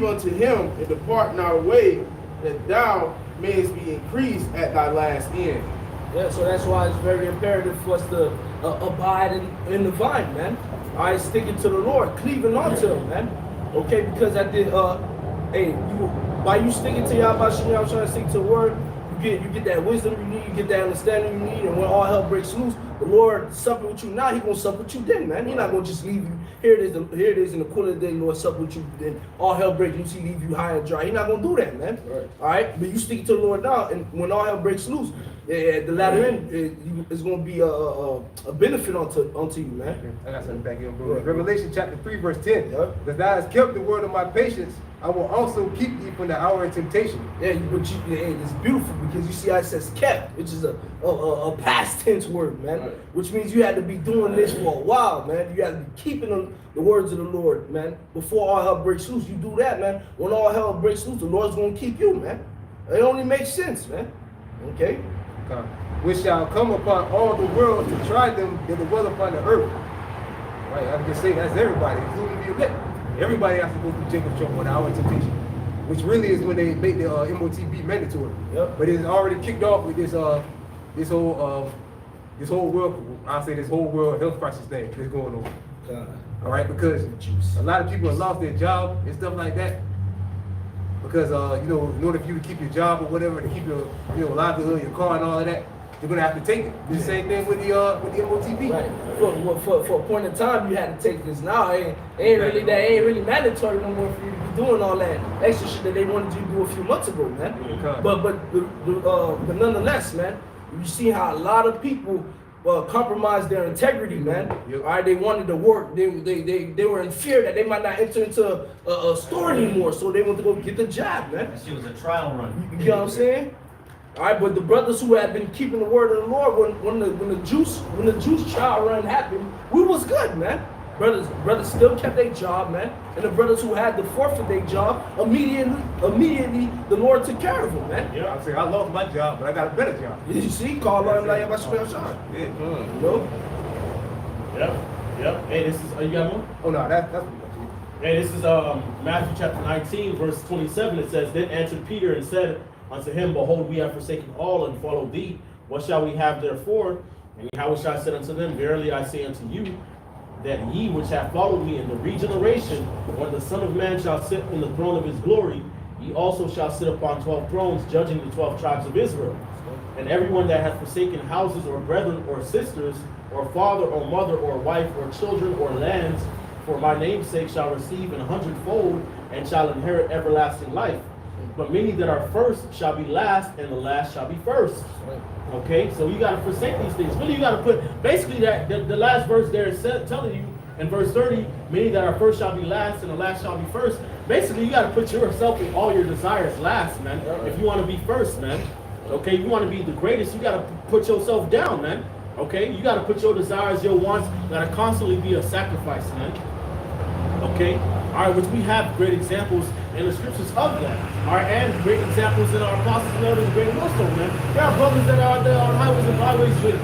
Speaker 5: unto him and depart not away, that thou mayest be increased at thy last end.
Speaker 2: Yeah, so that's why it's very imperative for us to abide in the vine, man. All right, sticking to the Lord, cleaving onto him, man. Okay, because at the by you sticking to Yahweh Shem Yahushua, trying to stick to the word, you get that wisdom you need, you get that understanding you need, and when all hell breaks loose, the Lord supping with you now, he gonna sup with you then, man. He not gonna just leave you. Here it is in the cool of the day, Lord sup with you, then all hell breaks loose, he leave you high and dry. He not gonna do that, man.
Speaker 5: Right.
Speaker 2: All right, but you stick to the Lord now, and when all hell breaks loose, at the latter end, it's gonna be a benefit unto you, man.
Speaker 4: I got something back here, bro. Revelation chapter 3, verse 10.
Speaker 2: Yeah.
Speaker 4: Because thou hast kept the word of my patience, I will also keep thee from the hour of temptation.
Speaker 2: Yeah, it's beautiful because you see how it says kept, which is a past tense word, man.
Speaker 5: Right.
Speaker 2: Which means you had to be doing this for a while, man. You had to be keeping the words of the Lord, man. Before all hell breaks loose, you do that, man. When all hell breaks loose, the Lord's gonna keep you, man. It only makes sense, man. Okay?
Speaker 4: Which shall come upon all the world to try them that dwell upon the earth. Right, I can just say that's everybody, including the elect. Everybody has to go through Jacob's trouble and hour of temptation, which really is when they make the MOTB mandatory.
Speaker 2: Yep.
Speaker 4: But it's already kicked off with this whole world, I'll say this whole world health crisis thing that's going on. All right, because a lot of people have lost their job and stuff like that. Because in order for you to keep your job or whatever, to keep your livelihood, your car and all of that, you're gonna have to take it. The same thing with the MOTB.
Speaker 2: Right. For a point in time, you had to take this. Now it ain't really mandatory no more for you to be doing all that extra shit that they wanted you to do a few months ago, man.
Speaker 4: Okay.
Speaker 2: But nonetheless, man, you see how a lot of people compromised their integrity, man.
Speaker 4: Yep.
Speaker 2: All right, they wanted to work. They were in fear that they might not enter into a store anymore, so they went to go get the job, man.
Speaker 3: That shit was a trial run.
Speaker 2: You know what I'm saying? All right, but the brothers who had been keeping the word of the Lord, when the juice trial run happened, we was good, man. Brothers still kept their job, man. And the brothers who had to forfeit their job, immediately the Lord took care of them, man.
Speaker 4: Yeah, I'm saying I lost my job, but I got a better job.
Speaker 2: You see, call on like my spell shot.
Speaker 4: Yeah.
Speaker 2: You know?
Speaker 1: Yep. Hey, this is, you got one?
Speaker 4: Oh no, that's pretty much it.
Speaker 1: Hey, this is Matthew chapter 19, verse 27. It says, Then answered Peter and said unto him, Behold, we have forsaken all and followed thee. What shall we have therefore? And Yahushua said unto them, Verily I say unto you, that ye which have followed me in the regeneration, when the Son of Man shall sit in the throne of his glory, ye also shall sit upon 12 thrones, judging the 12 tribes of Israel. And everyone that hath forsaken houses or brethren or sisters, or father or mother or wife or children or lands, for my name's sake shall receive an 100-fold, and shall inherit everlasting life. But many that are first shall be last, and the last shall be first. Okay, so you got to forsake these things. Really, you got to put, basically, that the last verse there is telling you, in verse 30, many that are first shall be last, and the last shall be first. Basically, you got to put yourself in all your desires last, man. If you want to be first, man. Okay, you want to be the greatest, you got to put yourself down, man. Okay, you got to put your desires, your wants, got to constantly be a sacrifice, man. Okay, all right, which we have great examples in the scriptures of that. All right, and great examples in our apostles and elders, great millstone, man. There are brothers that are out there on highways and byways with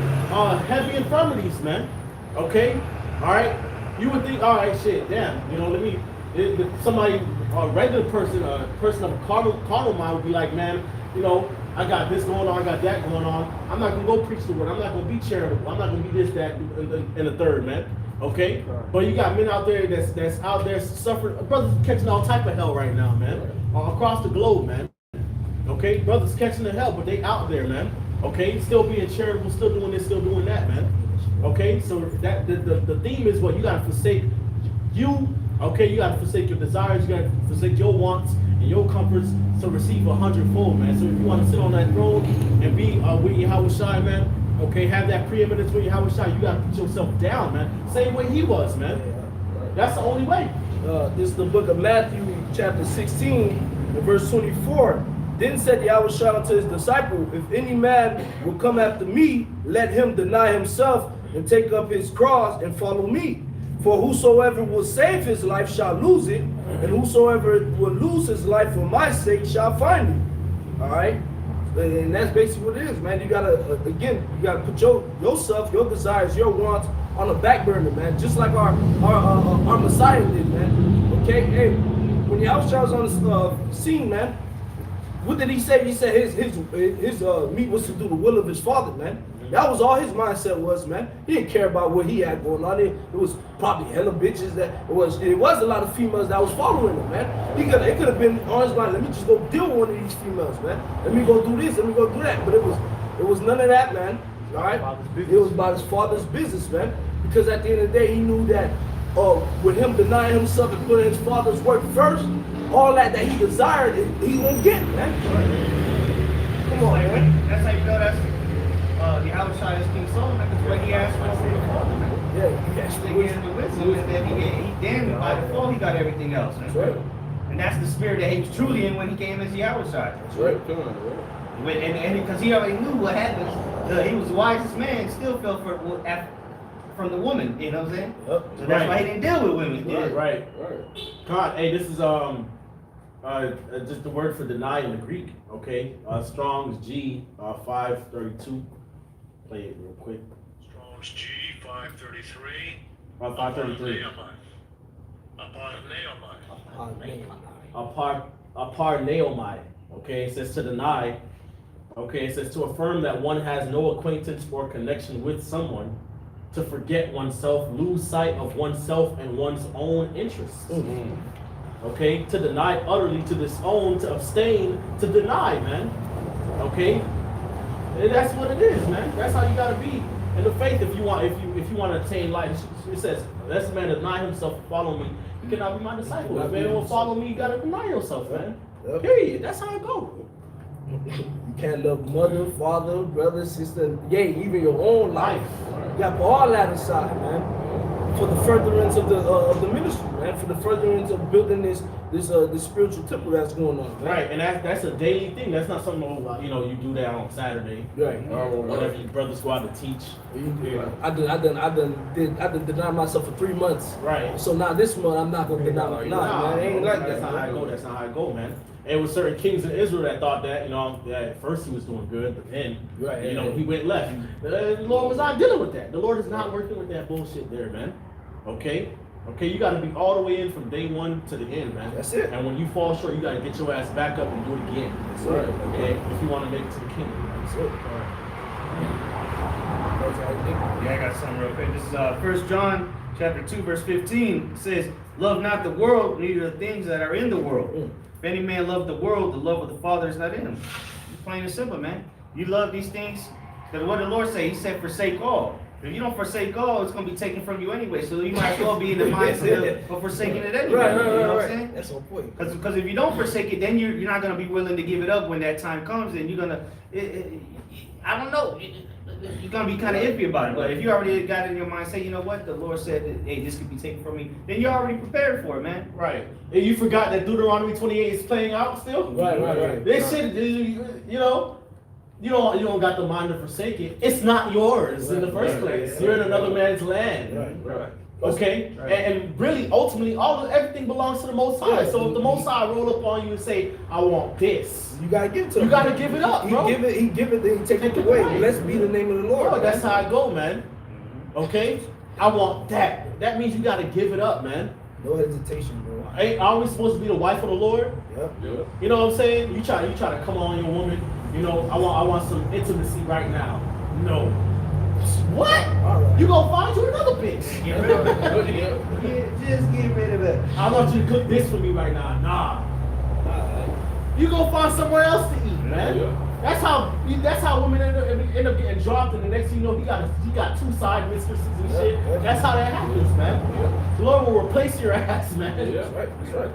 Speaker 1: heavy infirmities, man. Okay, all right. You would think, all right, shit, damn. You know, somebody, a regular person, a person of a carnal mind would be like, man, you know, I got this going on, I got that going on. I'm not gonna go preach the word. I'm not gonna be charitable. I'm not gonna be this, that, and the third, man. Okay, but you got men out there that's out there suffering. Brothers catching all type of hell right now, man, across the globe, man. Okay, brothers catching the hell, but they out there, man. Okay, still being charitable, still doing this, still doing that, man. Okay, so that the theme is what you gotta forsake you. Okay, you gotta forsake your desires, you gotta forsake your wants and your comforts to receive 100-fold, man. So if you want to sit on that throne and be with Yahushua, man. Okay, have that preeminence with Yahushua, you gotta put yourself down, man. Same way he was, man. That's the only way.
Speaker 2: This is the book of Matthew, chapter 16, and verse 24. Then said Yahushua unto his disciple, If any man will come after me, let him deny himself and take up his cross and follow me. For whosoever will save his life shall lose it, and whosoever will lose his life for my sake shall find it. All right? And that's basically what it is, man. You gotta, you gotta put yourself, your desires, your wants on the back burner, man. Just like our Messiah did, man. Okay? Hey, when Yahushua was on the scene, man, what did he say? He said his meat was to do the will of his Father, man. That was all his mindset was, man. He didn't care about what he had going on. It was probably hella bitches that it was a lot of females that was following him, man. It could have been on his mind, let me just go deal with one of these females, man. Let me go do this, let me go do that. But it was none of that, man. Right?
Speaker 1: Father's
Speaker 2: It
Speaker 1: business.
Speaker 2: was about his father's business, man. Because at the end of the day, he knew that with him denying himself and putting his father's work first, all that he desired, he won't get, man. Come on, man.
Speaker 3: That's how you know that's the outside is King Solomon, because what he asked for from the father, man.
Speaker 2: Yeah, he actually
Speaker 3: He gave him the wisdom, and then he then by default he got everything else.
Speaker 2: That's right.
Speaker 3: And that's the spirit that he was truly in when he came as the outside.
Speaker 2: That's right.
Speaker 5: Come on, bro.
Speaker 3: And because he already knew what happened, he was the wisest man, still fell from the woman. You know what I'm saying?
Speaker 2: Yep.
Speaker 3: So that's why he didn't deal with women.
Speaker 1: Right, right.
Speaker 5: Right.
Speaker 1: God, hey, this is just the word for deny in the Greek. Okay, Strong's G 532. Play it real quick.
Speaker 6: Strong's G 533.
Speaker 1: 533. Aparneomai. Okay, it says to deny. Okay, it says to affirm that one has no acquaintance or connection with someone, to forget oneself, lose sight of oneself and one's own interests. Okay, to deny utterly, to disown, to abstain, to deny, man. Okay, and that's what it is, man. That's how you gotta be in the faith if you want to attain life. It says, "Unless a man deny himself and follow me, you cannot be my disciple." If man won't follow me, you gotta deny yourself, man.
Speaker 2: Yep.
Speaker 1: Period. That's how it go.
Speaker 2: You can't love mother, father, brother, sister, even your own life. You got to put all that aside, man. For the furtherance of the ministry, man. For the furtherance of building this spiritual temple that's going on, man.
Speaker 1: Right, and that's a daily thing. That's not something you do that on Saturday,
Speaker 2: Right.
Speaker 1: or whenever your brothers go out to teach. Yeah.
Speaker 2: I done denied myself for 3 months.
Speaker 1: Right.
Speaker 2: So now this month I'm not gonna deny my man. It ain't like that.
Speaker 1: That's not how I go. That's not how I go, man. And with certain kings in Israel that thought that, that at first he was doing good, but then, he went left. The Lord was not dealing with that. The Lord is not working with that bullshit there, man. Okay? Okay, you got to be all the way in from day one to the end, man.
Speaker 2: That's it.
Speaker 1: And when you fall short, you got to get your ass back up and do it again.
Speaker 2: That's right.
Speaker 1: Okay? If you want to make it to the kingdom.
Speaker 2: That's it.
Speaker 3: Yeah, I got something real quick. This is 1 John chapter 2, verse 15. It says, "Love not the world, neither the things that are in the world. If any man love the world, the love of the Father is not in him." It's plain and simple, man. You love these things, because what the Lord say, He said, forsake all. If you don't forsake all, it's going to be taken from you anyway. So you might as well be in the mindset of forsaking it anyway.
Speaker 2: Right,
Speaker 3: you know what I'm
Speaker 2: right.
Speaker 3: saying?
Speaker 2: That's on point.
Speaker 3: Because if you don't forsake it, then you're not going to be willing to give it up when that time comes, and you're going to, I don't know, you're going to be kind of iffy about it. But if you already got it in your mind, say, you know what, the Lord said, that, hey, this could be taken from me, then you're already prepared for it, man.
Speaker 1: Right. And you forgot that Deuteronomy 28 is playing out still?
Speaker 2: Right.
Speaker 1: This shit, you don't got the mind to forsake it. It's not yours in the first place. You're in another man's land.
Speaker 2: Right.
Speaker 1: Okay?
Speaker 3: Right.
Speaker 1: And really, ultimately, everything belongs to the Most High. So if the Most High roll up on you and say, I want this,
Speaker 2: You gotta give it to him.
Speaker 1: you got to give it up, bro.
Speaker 2: He give it, then he take it away. Blessed be the name of the Lord.
Speaker 1: Bro, that's how I go, man. Okay? I want that. That means you got to give it up, man.
Speaker 2: No hesitation, bro.
Speaker 1: Ain't always supposed to be the wife of the Lord?
Speaker 2: Yep.
Speaker 1: You know what I'm saying? You try to come on your woman. I want some intimacy right now. No. What?
Speaker 2: All right.
Speaker 1: You gonna find you another bitch?
Speaker 3: Get rid of it. Just get rid of it.
Speaker 1: I want you to cook this for me right now. Nah. You gonna find somewhere else to eat, man.
Speaker 5: Yeah.
Speaker 1: That's how women end up getting dropped, and the next thing you know, he got two side mistresses and shit. That's how that happens, man. The Lord will replace your ass, man.
Speaker 5: Yeah. That's right.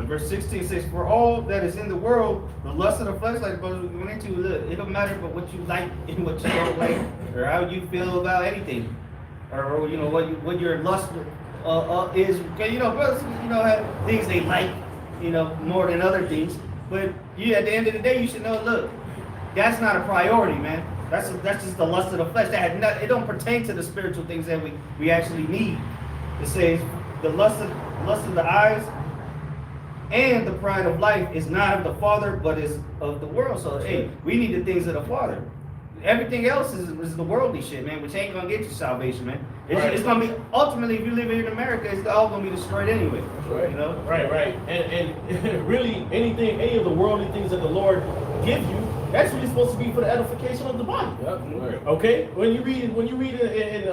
Speaker 3: Verse 16 says, "For all that is in the world, the lust of the flesh," like the brother we went into, look, it don't matter but what you like and what you don't like, or how you feel about anything, or what your lust is. Okay, brothers, have things they like, more than other things. But at the end of the day, you should know, look, that's not a priority, man. That's just the lust of the flesh. It don't pertain to the spiritual things that we actually need. It says the lust of the eyes and the pride of life is not of the Father, but is of the world. So hey, we need the things of the Father. Everything else is the worldly shit, man, which ain't gonna get you salvation, man. It's gonna be ultimately, if you live here in America, it's all gonna be destroyed anyway.
Speaker 1: Right. Right. And really, any of the worldly things that the Lord gives you, that's really supposed to be for the edification of the body.
Speaker 2: Yep.
Speaker 5: Right.
Speaker 1: Okay? When you read in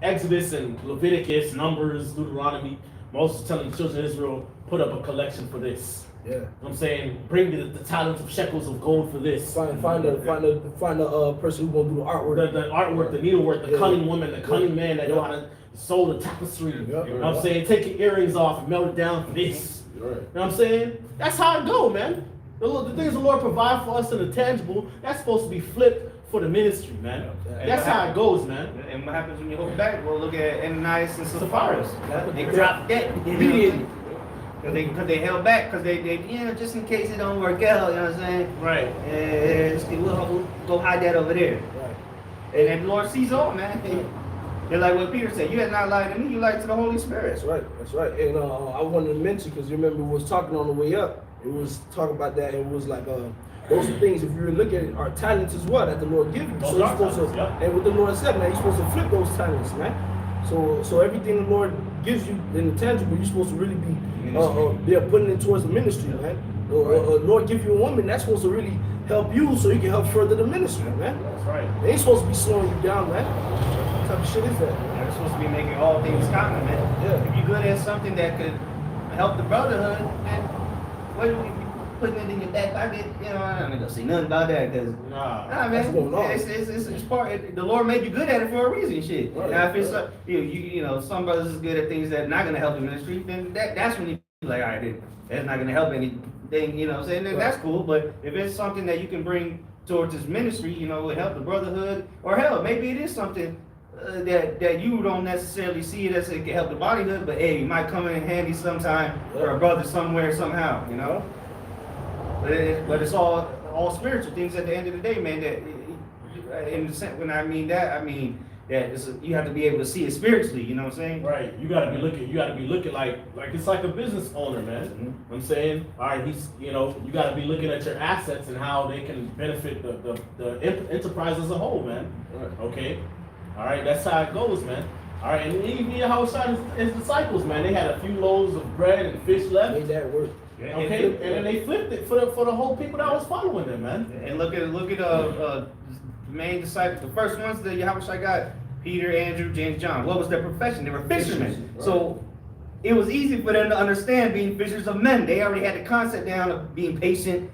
Speaker 1: Exodus and Leviticus, Numbers, Deuteronomy, Moses telling the children of Israel, put up a collection for this.
Speaker 2: Yeah.
Speaker 1: You know what I'm saying, bring the talents of shekels of gold for this.
Speaker 2: Find a person who's gonna do the artwork.
Speaker 1: The artwork, the needlework, the cunning woman, the cunning man that know how to sew the tapestry. You know what I'm saying? Take your earrings off and melt it down for this. You know what I'm saying? That's how it go, man. The things the Lord provide for us in the tangible, that's supposed to be flipped for the ministry, man. That's how it goes, man.
Speaker 3: And what happens when you hold back? Well, look at Ananias and Sapphira. They
Speaker 1: Yeah.
Speaker 3: dropped dead immediately. Because they held back, because they, just in case it don't work out, you know what I'm saying?
Speaker 1: Right.
Speaker 3: We'll go hide that over there.
Speaker 2: Right.
Speaker 3: And the Lord sees all, man. They're like what Peter said, you have not lied to me, you lied to the Holy Spirit.
Speaker 2: That's right. That's right. And I wanted to mention, because you remember we was talking on the way up. It was talking about that. It was like those are things. If you really look at it, our talents is what that the Lord gives you. So you're supposed to, and what the Lord said, man, you're supposed to flip those talents, man. So everything the Lord gives you in the tangible, you're supposed to really be putting it towards the ministry, man. Lord give you a woman that's supposed to really help you, so you can help further the ministry, man.
Speaker 1: That's right.
Speaker 2: They ain't supposed to be slowing you down, man. What type of shit is that? Man?
Speaker 3: They're supposed to be making all things common, man.
Speaker 2: Yeah.
Speaker 3: If you're good at something that could help the brotherhood, man, what are you putting it in your back pocket? You know, I'm not gonna say nothing about that, because
Speaker 1: Nah.
Speaker 3: man,
Speaker 2: That's going on.
Speaker 3: it's part. The Lord made you good at it for a reason, shit.
Speaker 2: Right.
Speaker 3: Now, if it's you know, some brothers is good at things that are not gonna help the ministry, then that's when you be like, all right, that's not gonna help anything. You know what I'm saying? Then that's cool. But if it's something that you can bring towards this ministry, you know, help the brotherhood, or hell, maybe it is something that you don't necessarily see it as it can help the bodyhood, but hey, it might come in handy sometime for a brother somewhere somehow, you know. But it's all spiritual things at the end of the day, man. That in the sense, when I mean that you have to be able to see it spiritually. You know what I'm saying?
Speaker 1: Right. You gotta be looking like it's like a business owner, man.
Speaker 3: Mm-hmm.
Speaker 1: You know what I'm saying? All right, you gotta be looking at your assets and how they can benefit the enterprise as a whole, man.
Speaker 2: Right.
Speaker 1: Okay. All right, that's how it goes, man. All right, and even how his disciples, man, they had a few loaves of bread and fish left.
Speaker 2: Made that work.
Speaker 1: Okay, and then they flipped it for the whole people that was following them, man.
Speaker 3: And look at the main disciples. The first ones that Yahushua got, Peter, Andrew, James, John. What was their profession? They were fishermen.
Speaker 2: Right.
Speaker 3: So it was easy for them to understand being fishers of men. They already had the concept down of being patient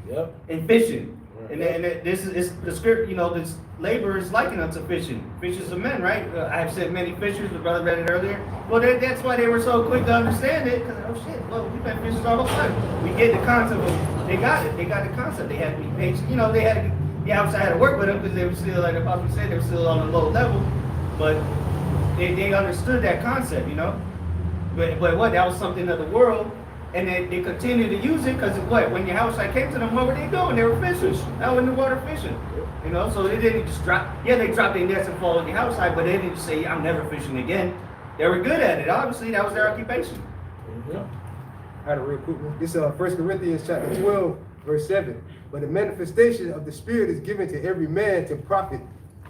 Speaker 3: and fishing.
Speaker 2: Right.
Speaker 3: And this is the script. You know, this labor is likened unto fishing. Fishers of men, right? I've said many fishers. The brother read it earlier. Well, that's why they were so quick to understand it. Because oh shit, well, we've been fishers all the time. We get the concept of they got it. They got the concept. They had to be patient. You know, they had to. Yeah, I had to work with them because they were still, like the Apostle said, they were still on a low level. But they understood that concept, you know. But what? That was something of the world. And they continued to use it because what? When Yahushua came to them, what were they doing? They were fishing. Out in the water fishing. You know, so they didn't just drop. Yeah, they dropped their nets and followed Yahushua, but they didn't just say, I'm never fishing again. They were good at it. Obviously, that was their occupation.
Speaker 4: I had a real quick one. This is 1 Corinthians chapter 12, verse 7. But the manifestation of the Spirit is given to every man to profit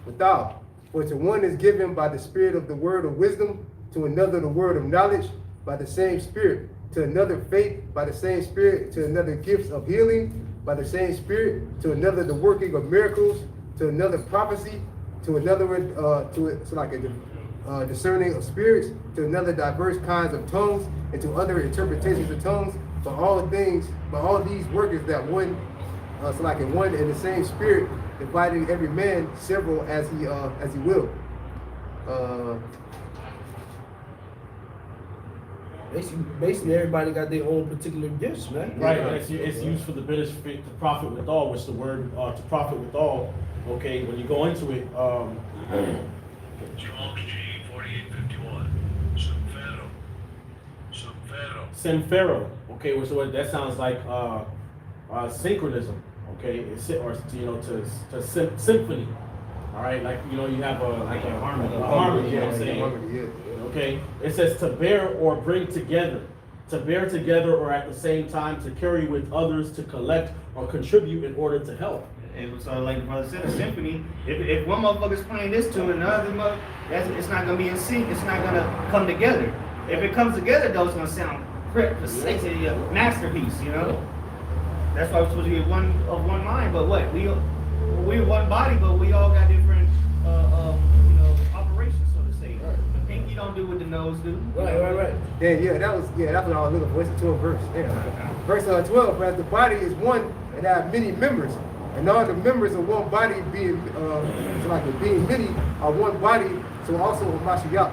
Speaker 4: without. For to one is given by the Spirit of the word of wisdom, to another the word of knowledge by the same Spirit, to another faith by the same Spirit, to another gifts of healing by the same Spirit, to another the working of miracles, to another prophecy, to another discerning of spirits, to another diverse kinds of tongues, and to other interpretations of tongues. For all these workers that one, in one and the same Spirit, dividing every man several as he will.
Speaker 2: Basically, everybody got their own particular gifts, man.
Speaker 1: Right, it's used for the benefit to profit withal, which the word to profit withal. Okay, when you go into it,
Speaker 6: Strong's G 4851. Symphero.
Speaker 1: Synphero. Okay, so that sounds like synchronism. Okay, to symphony. All right, like you have a harmony. You know what I'm saying? Okay, it says to bear or bring together. To bear together or at the same time to carry with others, to collect or contribute in order to help.
Speaker 3: It was like the brother said, a symphony. If one motherfucker's playing this tune and another mother, it's not gonna be in sync. It's not gonna come together. If it comes together, though, it's gonna sound precisely a masterpiece. You know. That's why we're supposed to be one mind. But what we're one body, but we all got different operations, so to say. The pinky don't do what the nose do.
Speaker 2: Right.
Speaker 4: That's what I was looking for. It's the 12th verse. Yeah. Verse 12, as the body is one and have many members, and all the members of one body being being many are one body, so also with Mashiach.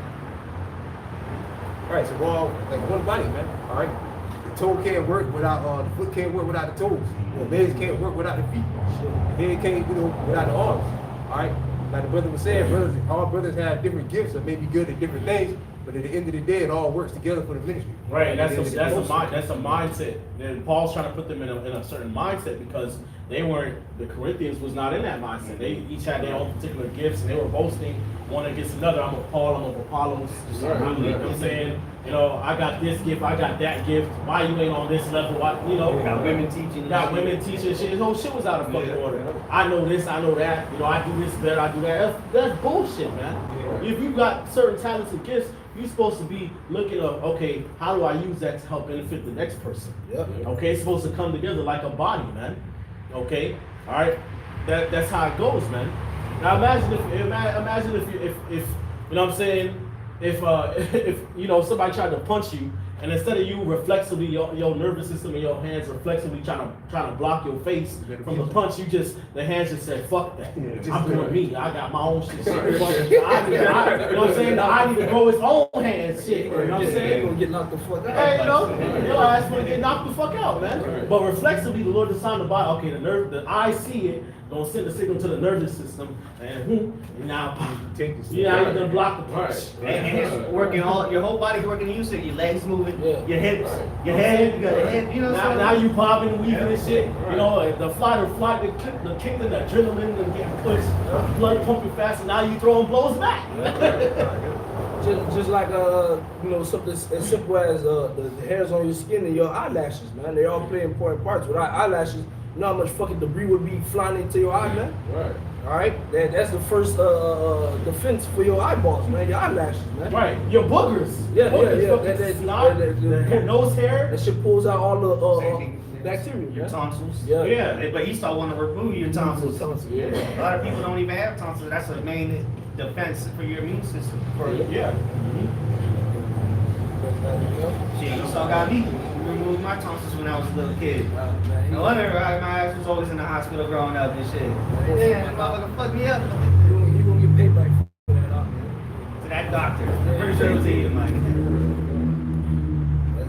Speaker 4: Alright, so we're all like one body, man. Alright. The toe can't work without the foot can't work without the toes. The legs can't work without the feet. The head can't, without the arms. Alright. Like the brother was saying, all brothers have different gifts that may be good at different things, but at the end of the day, it all works together for the ministry.
Speaker 1: Right, that's a mindset. And Paul's trying to put them in a certain mindset because the Corinthians was not in that mindset. They each had their own particular gifts and they were boasting one against another. I'm a Paul, I'm a Apollos. You know what I'm saying? I got this gift, I got that gift. Why you ain't on this level? Why,
Speaker 3: Got women teaching.
Speaker 1: Shit. His whole shit was out of fucking order. I know this, I know that. I do this better, I do that. That's bullshit, man. If you got certain talents and gifts, you're supposed to be looking at, okay, how do I use that to help benefit the next person?
Speaker 2: Yep.
Speaker 1: Okay, it's supposed to come together like a body, man. Okay, all right, that's how it goes, man. Now imagine if you know what I'm saying, if somebody tried to punch you, and instead of you reflexively, your nervous system and your hands reflexively trying to block your face from the punch, the hands just said, fuck that. I'm doing me. I got my own shit. You know what I'm saying? I need to grow his own hands, shit. You know what I'm saying?
Speaker 2: You're gonna get knocked the fuck out.
Speaker 1: Hey, your ass gonna get knocked the fuck out, man. But reflexively, the Lord designed the body. Okay, the eye see it, gonna send the signal to the nervous system, and now you're gonna block the punch.
Speaker 3: And it's working your whole body's working in unison. Your legs moving, your hips, your head, you got a head,
Speaker 1: Now you bobbing, weaving and shit. The flight, the kick, the adrenaline, and getting pushed, blood pumping fast, and now you throwing blows back.
Speaker 2: Just like something as simple as the hairs on your skin and your eyelashes, man. They all play important parts. Without eyelashes, you know how much fucking debris would be flying into your eye, man?
Speaker 5: Right.
Speaker 2: All right? That's the first defense for your eyeballs, man. Your eyelashes, man.
Speaker 1: Right. Your boogers.
Speaker 2: Yeah.
Speaker 1: Your nose hair.
Speaker 2: That shit pulls out all the bacteria.
Speaker 3: Your tonsils.
Speaker 2: Yeah.
Speaker 3: But Esau want to remove your tonsils.
Speaker 2: Yeah.
Speaker 3: A lot of people don't even have tonsils. That's a main defense for your immune system.
Speaker 1: Yeah.
Speaker 3: Shit, Esau got me. Removed my tonsils when I was a little kid. No wonder my ass was always in the hospital growing up and shit. Yeah, motherfucker fucked me up.
Speaker 2: You gonna get paid back for that, man.
Speaker 3: To that doctor. I'm pretty sure it was eating money.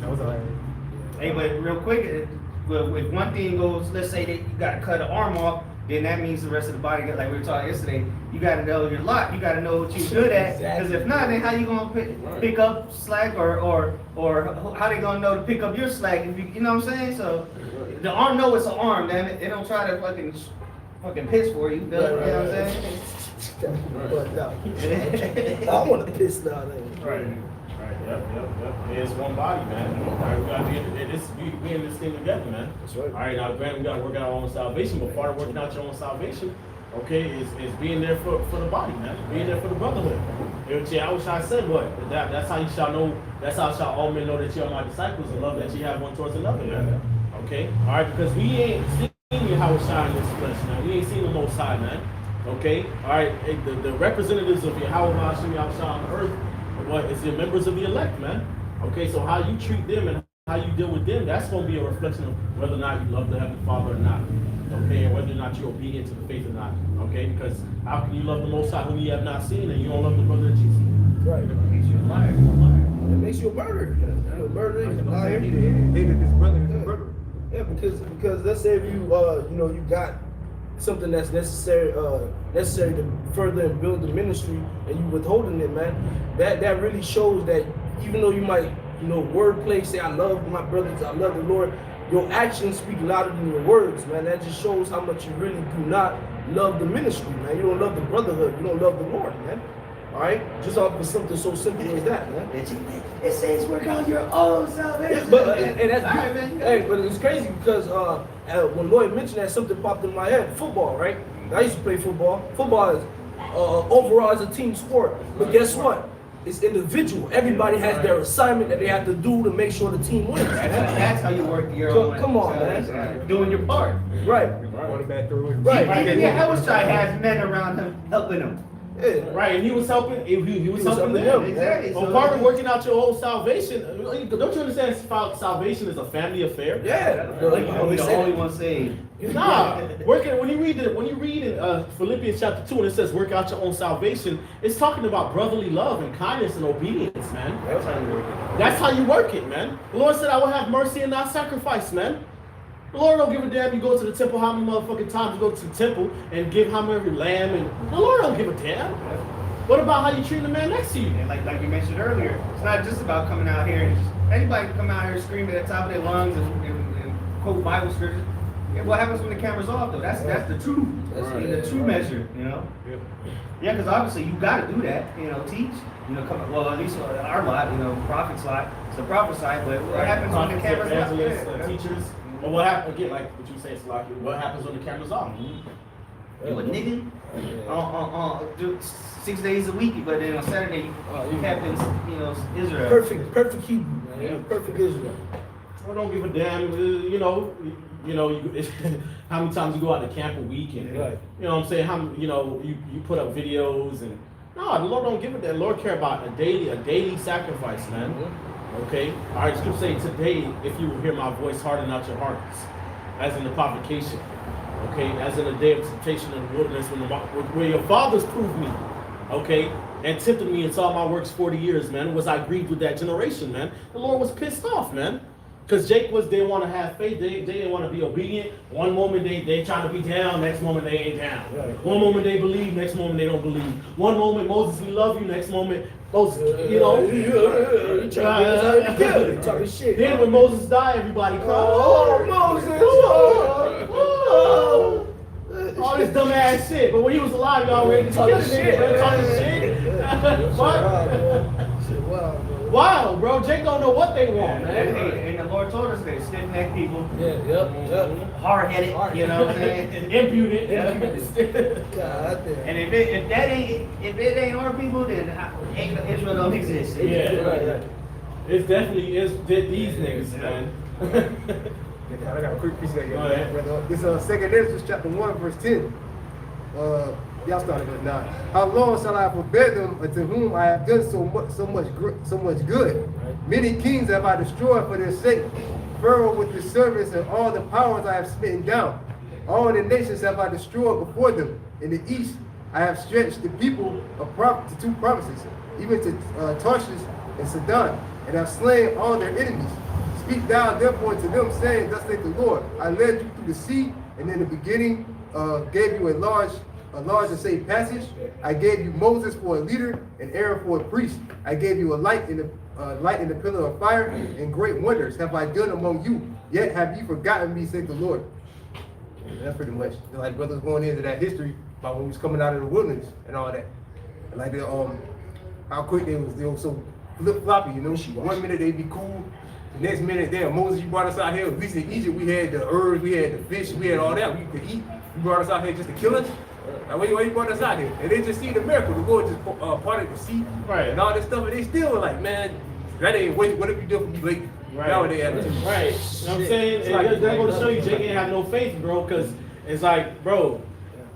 Speaker 2: That was all right.
Speaker 3: Hey, but real quick, if one thing goes, let's say that you gotta cut an arm off, then that means the rest of the body, like we were talking yesterday, you gotta know your lot, you gotta know what you're good at, because if not, then how you gonna pick up slack, or how they gonna know to pick up your slack, if you know what I'm saying? So, the arm know it's an arm, damn it, they don't try to fucking piss for you, you know what I'm saying?
Speaker 2: I want to piss now.
Speaker 1: Right. Yep. It's one body, man. All right, we gotta we in this thing together, man.
Speaker 2: That's right.
Speaker 1: All right, now granted, we gotta work out our own salvation, but part of working out your own salvation, okay, is being there for the body, man. Being there for the brotherhood. I wish I said what? That's how you shall know. That's how shall all men know that you are my disciples, and love that you have one towards another, man. Okay. All right, because we ain't seen how it shine in this flesh, man. We ain't seen the Most High, man. Okay. All right. The representatives of Yahweh Hashem Yahushua on earth. What is the members of the elect, man? Okay, so how you treat them and how you deal with them, that's going to be a reflection of whether or not you love the Heavenly Father or not. Okay, and whether or not you're obedient to the faith or not. Okay, because how can you love the Most High whom you have not seen and you don't love the brother of Jesus?
Speaker 2: Right.
Speaker 3: It makes you a liar.
Speaker 2: It makes you a murderer. You're a murderer, you're a liar.
Speaker 4: Hated his brother is a murderer.
Speaker 2: Yeah, because let's say if you you got something that's necessary to further and build the ministry, and you withholding it, man, that really shows that even though you might, wordplay, say I love my brothers, I love the Lord, your actions speak louder than your words, man. That just shows how much you really do not love the ministry, man. You don't love the brotherhood, you don't love the Lord, man. All right, just off of something so simple as that, man.
Speaker 3: It says work on your own salvation.
Speaker 2: But and that's good. Hey, but it's crazy because when Lloyd mentioned that, something popped in my head. Football, right? I used to play football. Football is overall is a team sport. But guess what? It's individual. Everybody has their assignment that they have to do to make sure the team wins.
Speaker 3: That's how you work your own.
Speaker 2: Come on, man.
Speaker 3: Doing your part.
Speaker 2: Right.
Speaker 4: Quarterback through it.
Speaker 2: Right.
Speaker 3: Yeah, I wish I had men around him helping him.
Speaker 2: Yeah.
Speaker 1: Right, and he was helping. He was helping
Speaker 2: helping
Speaker 1: them.
Speaker 2: them.
Speaker 3: Exactly.
Speaker 1: Well,
Speaker 3: So-
Speaker 1: part of working out your own salvation. Don't you understand? Salvation is a family affair.
Speaker 2: Yeah.
Speaker 3: Like,
Speaker 2: Like,
Speaker 3: I'm the
Speaker 2: say
Speaker 3: only
Speaker 2: that.
Speaker 3: one saved.
Speaker 1: Nah, working when you read in Philippians chapter 2 and it says work out your own salvation, it's talking about brotherly love and kindness and obedience, man.
Speaker 3: That's how you work it.
Speaker 1: That's how you work it, man. The Lord said, I will have mercy and not sacrifice, man. The Lord don't give a damn you go to the temple, how many motherfucking times you go to the temple and give how many lamb, and the Lord don't give a damn. What about how you treat the man next to you?
Speaker 3: And like you mentioned earlier, it's not just about coming out here and anybody can come out here screaming at the top of their lungs and quote Bible scriptures. Yeah, what happens when the camera's off though? That's the true, the true measure, you know. Yeah, because obviously you got to do that, you know, teach, you know, well at least our lot, you know, prophet's lot, it's the prophet side, but what happens when the camera's off?
Speaker 1: Evangelists,
Speaker 3: Yeah.
Speaker 1: teachers. Well, what happens again? Like what you say, Salaki. What happens when the camera's off?
Speaker 3: You a nigga? Do 6 days a week, but then on Saturday you captains, you know, Israel.
Speaker 2: Perfect Hebrew, man. Yeah. Perfect Israel.
Speaker 1: I don't give a damn. How many times you go out to camp a week and
Speaker 2: Right.
Speaker 1: you know what I'm saying? How you put up videos and no, the Lord don't give a damn. The Lord care about a daily sacrifice, man. Okay. All right. Scripture say today, if you will hear my voice, harden not your hearts, as in the provocation. Okay, as in the day of temptation in the wilderness, where your fathers proved me, okay, and tempted me and saw my works 40 years, man. Was I grieved with that generation, man? The Lord was pissed off, man. Because Jake didn't want to have faith, they didn't want to be obedient. One moment they trying to be down, next moment they ain't down.
Speaker 2: Right.
Speaker 1: One moment they believe, next moment they don't believe. One moment Moses, we love you, next moment Moses, you know.
Speaker 2: You talking shit.
Speaker 1: Then when Moses died, everybody cried.
Speaker 2: Oh, Moses!
Speaker 1: Oh, all this dumb ass shit. But when he was alive, y'all ready to
Speaker 2: Talking
Speaker 1: kill
Speaker 2: shit,
Speaker 1: shit. Talking
Speaker 2: man.
Speaker 1: shit. What? Wow, bro. Jake don't know what they want, man.
Speaker 3: And the Lord told us that stiff-necked people,
Speaker 2: Yeah, yep.
Speaker 3: hard-headed, you know what I'm saying?
Speaker 1: Impudent.
Speaker 2: God damn.
Speaker 3: And if it ain't our people, then Israel don't exist.
Speaker 1: Yeah.
Speaker 2: Right.
Speaker 1: It definitely is these niggas, man.
Speaker 4: I got a quick piece of that.
Speaker 1: Go ahead.
Speaker 4: Brother. This is 2 Ezra chapter 1 verse 10. Y'all started with 9. How long shall I forbear them unto whom I have done so much good? Many kings have I destroyed for their sake. Pharaoh with his servants and all the powers I have smitten down. All the nations have I destroyed before them. In the east I have stretched the people to 2 provinces, even to Tarshish and Sidon, and have slain all their enemies. Speak thou therefore to them, saying, Thus saith the Lord, I led you through the sea, and in the beginning gave you a large and safe passage. I gave you Moses for a leader and Aaron for a priest. I gave you a light in the pillar of fire, and great wonders have I done among you. Yet have you forgotten me, saith the Lord. And that's pretty much like brothers going into that history about when we was coming out of the wilderness and all that. And like how quick they was so flip floppy, you know. 1 minute they be cool. The next minute, damn, Moses, you brought us out here. At least in Egypt, we had the herbs, we had the fish, we had all that we could eat. You brought us out here just to kill us? Like, why you brought us out here? And they just see the miracle. The Lord just parted the sea and all this stuff. And they still were like, man, that ain't, what have you done for me lately?
Speaker 1: Right.
Speaker 4: Now they attitude.
Speaker 1: Right. You know what I'm saying?
Speaker 4: It's like-
Speaker 1: That's going to show you Jake ain't have no faith, bro, because it's like, bro,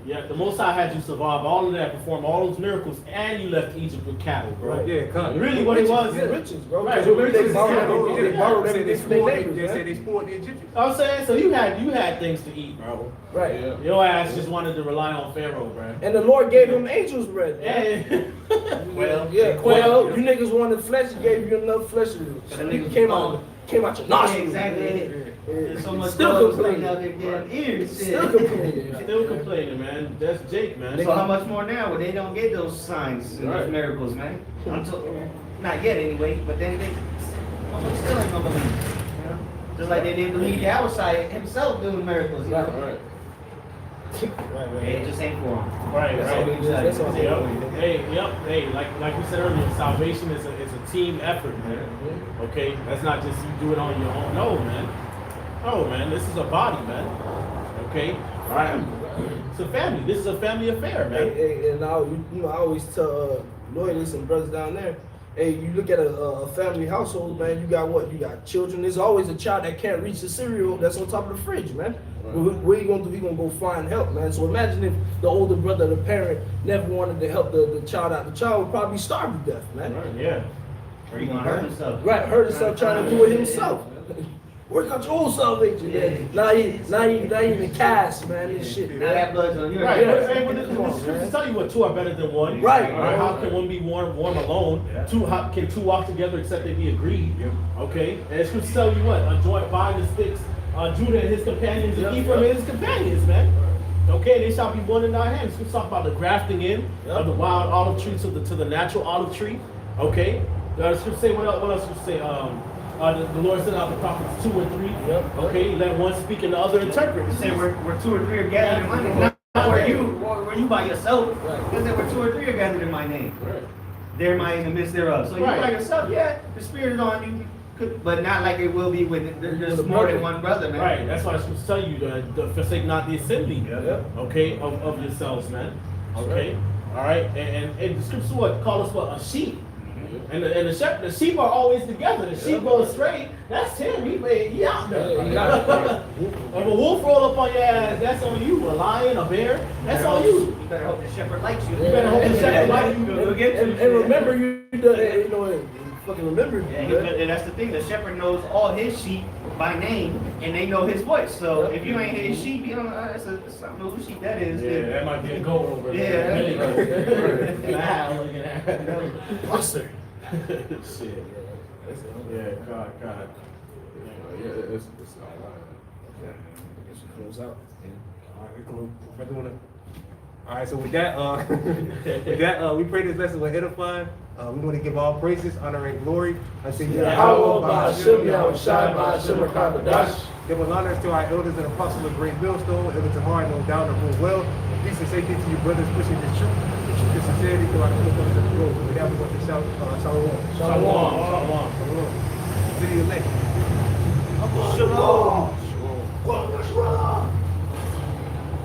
Speaker 1: yeah, the Most High had you survive all of that, perform all those miracles, and you left Egypt with cattle, bro.
Speaker 4: Yeah, come.
Speaker 1: Really what it was.
Speaker 2: Riches, bro.
Speaker 1: Right,
Speaker 2: Because
Speaker 1: riches
Speaker 2: they
Speaker 1: is
Speaker 2: borrowed
Speaker 1: cattle.
Speaker 2: everything. They borrowed
Speaker 4: They
Speaker 2: everything
Speaker 4: said
Speaker 2: from their
Speaker 4: they
Speaker 2: neighbors,
Speaker 4: said
Speaker 2: man.
Speaker 4: they spoiled the Egyptians.
Speaker 1: I'm saying, so you had things to eat, bro.
Speaker 2: Right.
Speaker 5: Yeah.
Speaker 1: Your ass just wanted to rely on Pharaoh, bro.
Speaker 2: And the Lord gave him angels bread. man.
Speaker 1: And
Speaker 3: Well,
Speaker 2: Well, you niggas wanted flesh, he gave you enough flesh to do.
Speaker 3: So
Speaker 2: So
Speaker 3: niggas
Speaker 2: came out your nostrils.
Speaker 3: Exactly. There's so much
Speaker 2: Still
Speaker 3: love
Speaker 2: complaining.
Speaker 3: coming out their damn ears.
Speaker 2: Still complaining.
Speaker 1: still complaining, man. That's Jake, man.
Speaker 3: So how much more now when they don't get those signs and
Speaker 1: Right.
Speaker 3: those miracles, man? Not yet anyway, but then they still ain't gonna believe. You know? Just like they didn't believe Yahushua himself doing miracles, you know?
Speaker 1: Right.
Speaker 3: It just ain't for him.
Speaker 1: Right,
Speaker 3: That's all
Speaker 1: right.
Speaker 3: we decided.
Speaker 2: That's all we
Speaker 1: Yep. Hey, like we said earlier, salvation is a team effort, man. Okay, that's not just you do it on your own. No, man. No, man. This is a body, man. Okay, all right. It's a family. This is a family affair, man.
Speaker 2: And I always tell loyalists and brothers down there, Hey, you look at a family household, man. You got what? You got children. There's always a child that can't reach the cereal that's on top of the fridge, man. What are you gonna do? He gonna go find help, man. So imagine if the older brother, the parent, never wanted to help the child out. The child would probably starve to death, man.
Speaker 1: Right, yeah.
Speaker 3: Or you gonna hurt himself?
Speaker 2: Right, hurt himself trying to do it himself. Work out your own salvation, man. Not even cast, man. This shit,
Speaker 3: Now that
Speaker 2: man.
Speaker 3: blood's on your
Speaker 1: Right,
Speaker 3: hands.
Speaker 1: but the scriptures tell you what two are better than one.
Speaker 2: Right.
Speaker 1: How can one be warm alone? How can two walk together except they be agreed? Okay. And the scriptures tell you what? A joint vine and sticks. Judah and his companions, and Ephraim and his companions, man. Okay, they shall be one in thy hands. Let's talk about the grafting in of the wild olive tree to the natural olive tree. Okay. The scripture say what else? Scripture say the Lord sent out the prophets 2 and 3. Okay, let one speak and the other interpret.
Speaker 3: It said where 2 or 3 are gathered in my name. Not where you by yourself. It said where 2 or 3 are gathered in my name.
Speaker 1: Right.
Speaker 3: There am I in the midst thereof. So you by yourself, yeah, the Spirit is on you. But not like it will be with there's more than one brother, man.
Speaker 1: Right, that's why I should tell you to forsake not the assembly, okay, of yourselves, man. Okay, all right, and the scripture what call us what a sheep, and the sheep are always together. The sheep go astray, that's him. He out there. If a wolf roll up on your ass, that's on you. A lion, a bear, that's on you.
Speaker 3: You better hope the shepherd likes you.
Speaker 1: You better hope the shepherd likes you.
Speaker 2: And remember, you know, fucking remember.
Speaker 3: And that's the thing. The shepherd knows all his sheep by name, and they know his voice. So if you ain't his sheep, you don't know. I don't know whose sheep that is.
Speaker 1: Yeah, that might be a goat over
Speaker 3: there.
Speaker 1: Yeah. Look at that. Buster. Shit. Yeah, God.
Speaker 5: Yeah, it's all right.
Speaker 2: Close out.
Speaker 4: All right, so with that, we pray this lesson will edify. We want to give all praises, honor, and glory unto
Speaker 2: Yahweh, Ba'ashem, Yahushai, Ba'ashem, HaKadosh.
Speaker 4: Give honor to our elders and apostles of Great Millstone, Elder Tamar, no doubt, and rule well. Peace and safety to you brothers pushing the truth and sincerity to our Philippines of the road. With that, we want to shout, Shalom.
Speaker 1: Shalom.
Speaker 4: City elect.
Speaker 2: Shalom. Shalom.